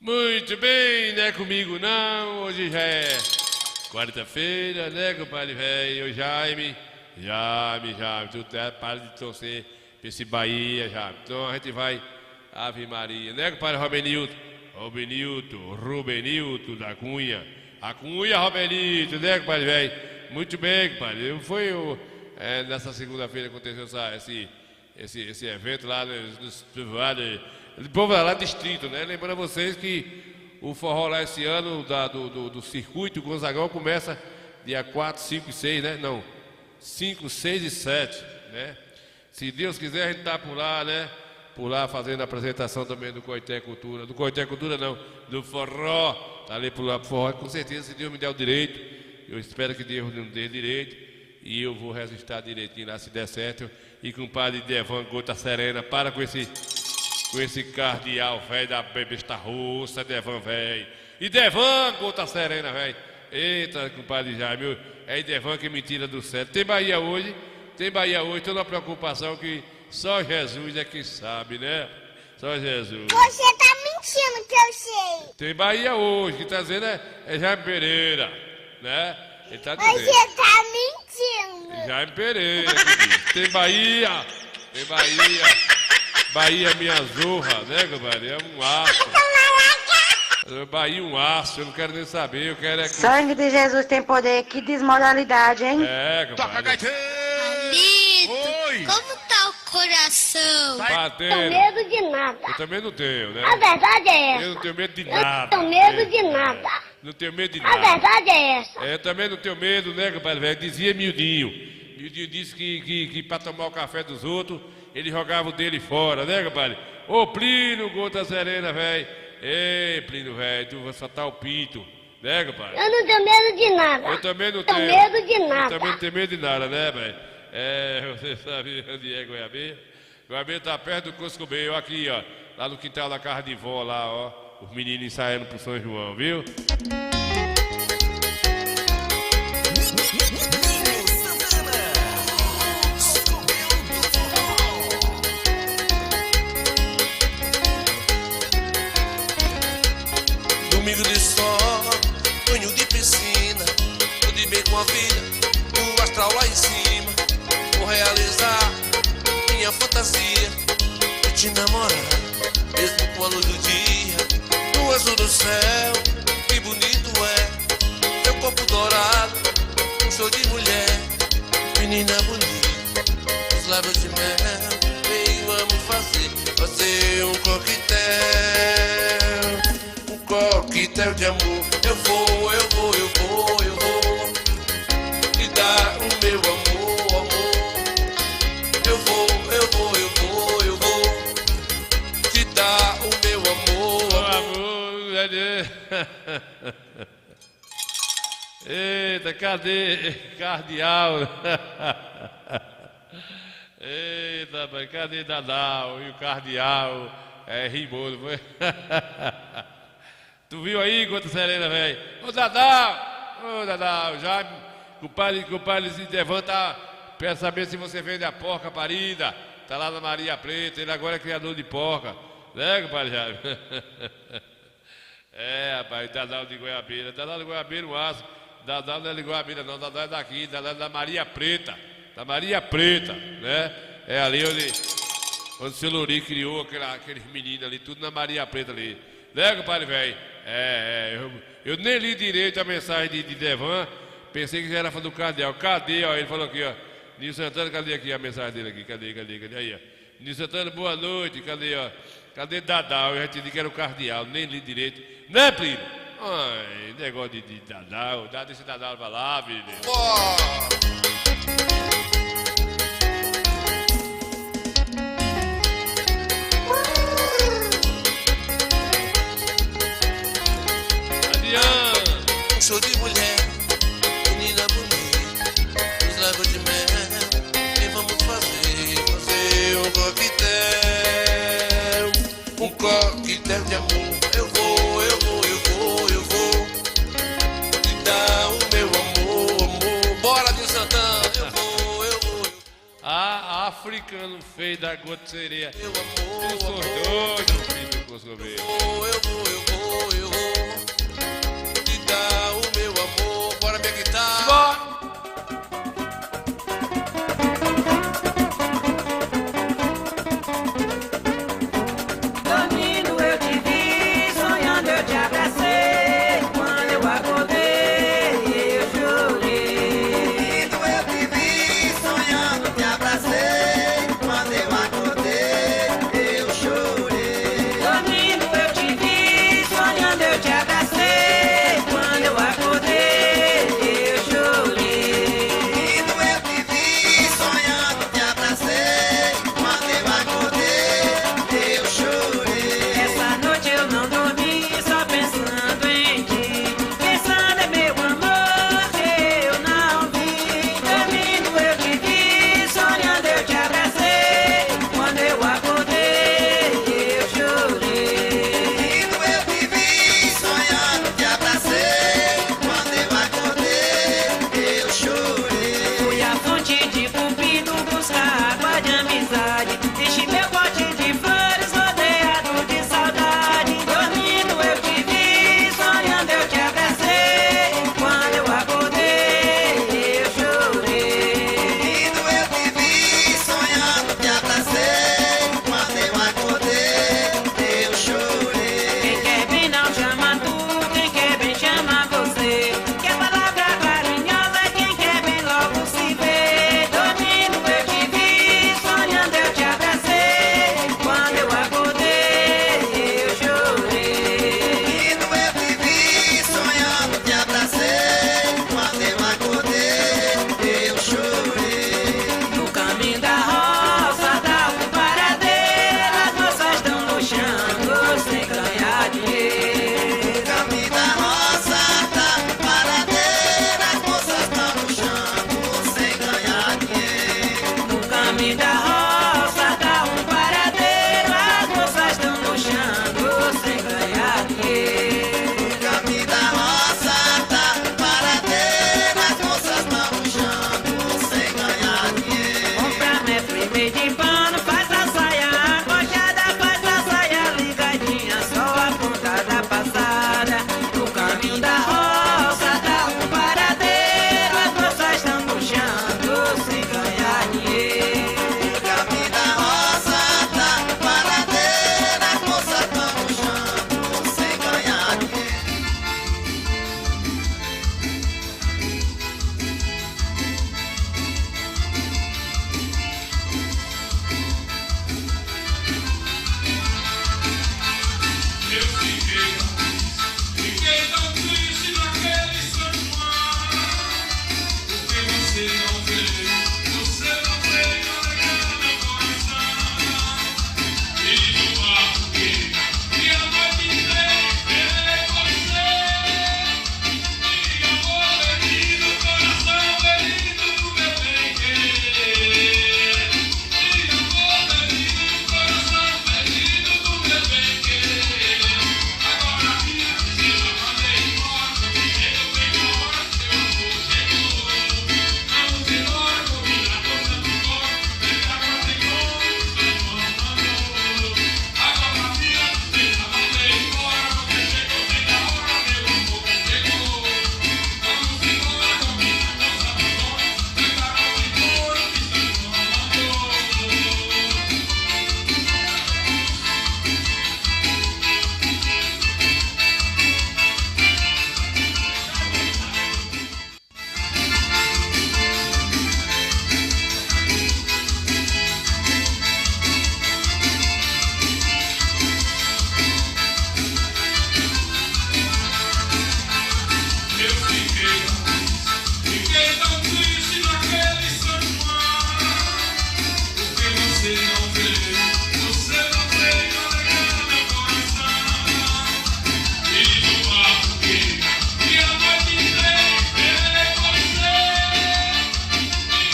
Muito bem, não é comigo não, hoje já é quarta-feira, né, compadre velho? Ô Jaime, tu para de torcer pra esse Bahia, Jaime. Então a gente vai, Ave Maria, né, compadre Rubenilton da Cunha. A Cunha, Robenilton, né, compadre velho? Muito bem, compadre. Foi nessa segunda-feira aconteceu esse evento lá nos povo lá distrito, né? Lembrando a vocês que o forró lá esse ano do circuito Gonzagão começa dia 4, 5 e 6, né? Não, 5, 6 e 7, né? Se Deus quiser, a gente tá por lá, né? Por lá fazendo a apresentação também do Coité Cultura. Do Coité Cultura não, do forró. Tá ali por lá pro forró. Com certeza, se Deus me der o direito, eu espero que Deus me dê direito. E eu vou registrar direitinho lá se der certo. E com o padre Devan Gota Serena, para com esse cardeal velho da besta russa, Devan velho. E Devan Gota Serena, velho. Eita, compadre Jaime, é Devan que me tira do céu. Tem Bahia hoje, toda uma preocupação que só Jesus é que sabe, né? Só Jesus. Você tá mentindo que eu sei. Tem Bahia hoje, que tá dizendo é Jaime Pereira, né? Ele tá dizendo. Você tá mentindo. Jaime Pereira, tem Bahia. Bahia, minha zorra, né, compadre? É um aço. Bahia, um aço, eu não quero nem saber, eu quero é que... Sangue de Jesus tem poder, que desmoralidade, hein? É, compadre. Toca, gaiteiro! Oi! Como tá o coração? Batendo. Não tenho medo de nada. Eu também não tenho, né? A verdade é essa. Eu não tenho medo de nada. Eu não tenho medo de nada. Não tenho medo de A nada. verdade é essa. Eu também não tenho medo, né, compadre velho? Dizia Mildinho. Mildinho disse que pra tomar o café dos outros, ele jogava o dele fora, né, compadre? Ô, Plínio, Gota Serena, velho. Ei, Plínio, velho, tu só tá o pinto, né, compadre? Eu não tenho medo de nada. Eu também não tenho tenho. medo de nada. Eu também não tenho medo de nada, né, velho? Você sabe onde é Goiabeira? Goiabeira tá perto do Coscobeio, aqui, ó. Lá no quintal da casa de vó, lá, ó. Os meninos ensaiando pro São João, viu? Domingo de sol, banho de piscina, tudo bem com a vida, o astral lá em cima. Vou realizar minha fantasia de te namorar, mesmo com a luz do dia, no azul do céu. Que bonito é teu corpo dourado, um show de mulher, menina bonita, os lábios de mel. Bem, vamos fazer um coquetel. Coquetel de amor, eu vou te dar o meu amor. Eu vou te dar o meu amor. Eita, cadê cardeal? Eita, mas cadê Dadal? E o cardeal rimou, não foi? Tu viu aí, Gota Serena, velho? Ô, Dadal, já, compadre se levanta, quer saber se você vende a porca parida. Tá lá na Maria Preta, ele agora é criador de porca. Né, compadre Jaime? Rapaz, Dadal de Goiabeira, um aço. Dadal não é de Goiabeira não, Dadal é daqui, Dadal é da Maria Preta. Da Maria Preta, né? É ali onde o seu Lori criou aqueles meninos ali, tudo na Maria Preta ali. Né, compadre velho? Eu nem li direito a mensagem de Devan, pensei que já era do cardeal. Cadê, ó? Ele falou aqui, ó. Nilson Santana, cadê aqui a mensagem dele aqui? Cadê? Aí, ó. Nilson Santana, boa noite, cadê, ó? Cadê Dadal? Eu já te disse que era o cardeal, nem li direito. Né, Plínio? Ai, negócio de Dadal. Dá esse Dadal pra lá, filho. Um show de mulher, menina bonita, os lábios de mel. E vamos fazer um coquetel. Um coquetel de amor. Eu vou te dar o meu amor. Bora de Santana. Eu vou. Africano feio da gota de sereia. Eu sou doido, filho do Coscoveiro. Eu vou. Fiquei tão triste naquele São João, porque você não veio alegrar meu coração. E no barqueira, e a noite inteira esperei você. E amor ferido, coração ferido do meu bem-querer. E amor ferido, coração ferido do meu bem-querer. Agora minha estrela mandei embora, porque chegou bem na hora, seu amor chegou. Vamos embora, combinar coisa do corpo, pegar pra Senhor, seu irmão mandou. Agora minha estrela mandei embora, porque chegou bem na hora, meu amor chegou. Vamos embora, combinar coisa do corpo, pegar pra Senhor, que seu irmão mandou. Eu fiquei tão triste naquele São João, porque você não veio alegrar meu coração. E no barqueira, e a noite inteira esperei você.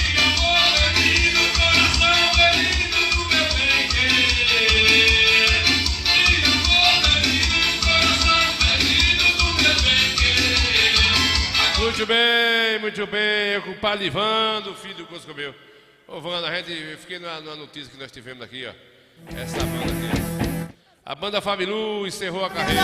E amor ferido, coração ferido do meu bem-querer. E amor ferido, coração ferido do meu bem-querer. Muito bem, eu com o Palivando, filho do Coscomeu. Ô, Wanda, eu fiquei numa notícia que nós tivemos aqui, ó. Essa banda aqui, ó. A banda Fabilu encerrou a carreira.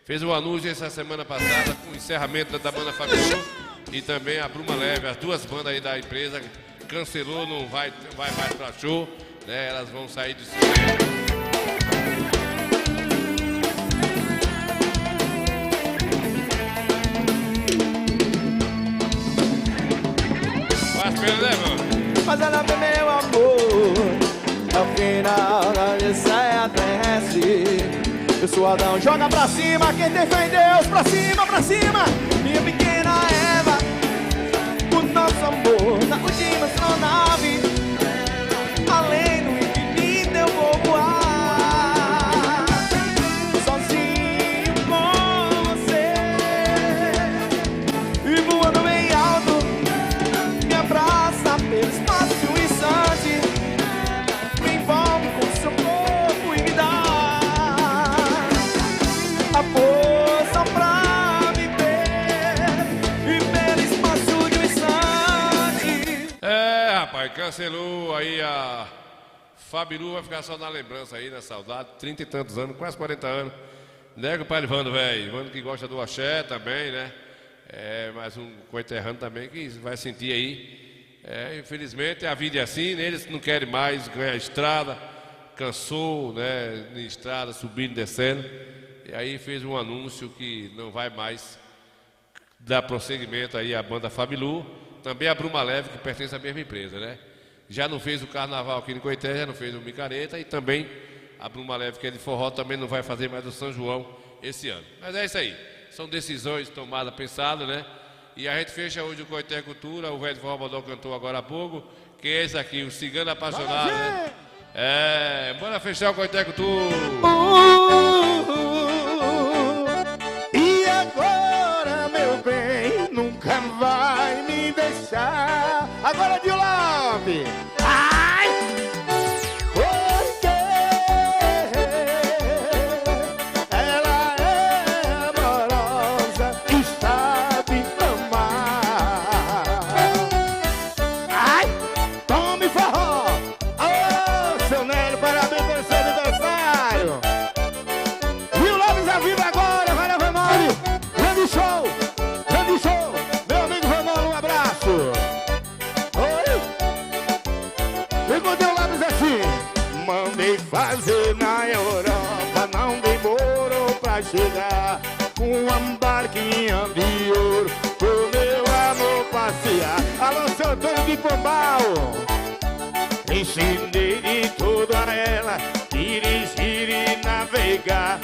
Fez um anúncio essa semana passada com o encerramento da banda Fabilu e também a Bruma Leve. As duas bandas aí da empresa cancelou, não vai mais pra show, né? Elas vão sair de cima. Mas ela foi meu amor, ao final da Odisseia terrestre. Eu sou Adão, joga pra cima, quem tem fé em Deus, pra cima, minha pequena Eva. O nosso amor na última astronave, além do infinito eu vou voar, sozinho com você, e voando bem alto, me abraça pelo espaço instante, me envolve com seu corpo e me dá a força pra viver e pelo espaço de um instante. Rapaz, cancelou aí a Fabilu, vai ficar só na lembrança aí, na saudade, 30 e tantos anos, quase 40 anos. Nega o pai Ivando, velho, Ivando que gosta do axé também, né? Mais um conterrâneo também que vai sentir aí. Infelizmente a vida é assim, né? Eles não querem mais ganhar estrada, cansou, né? Na estrada, subindo, descendo. E aí fez um anúncio que não vai mais dar prosseguimento aí à banda Fabilu. Também a Bruma Leve, que pertence à mesma empresa, né? Já não fez o carnaval aqui em Coité, já não fez o Micareta, e também a Bruma Leve, que é de forró, também não vai fazer mais o São João esse ano. Mas é isso aí, são decisões tomadas, pensadas, né? E a gente fecha hoje o Coité Cultura, o velho forró Bodó cantou agora há pouco, que é esse aqui, o Cigano Apaixonado, né? Bora fechar o Coité Cultura. E agora, meu bem, nunca vai me deixar. Agora de Love. Ai! Porque ela é amorosa e sabe amar. Ai! Tome forró! Ô, seu Nélio, parabéns pelo seu aniversário! Viu Lopes ao vivo agora, valeu, Ramone! Grande show! Grande show! Meu amigo Ramone, um abraço! Oi! Perguntei o Lopes assim: mandei fazer na Europa, não demorou pra chegar. Uma barquinha de ouro pro meu amor passear. Alô, seu Antônio de Pombal! Ensinei de tudo a ela, dirigir e navegar.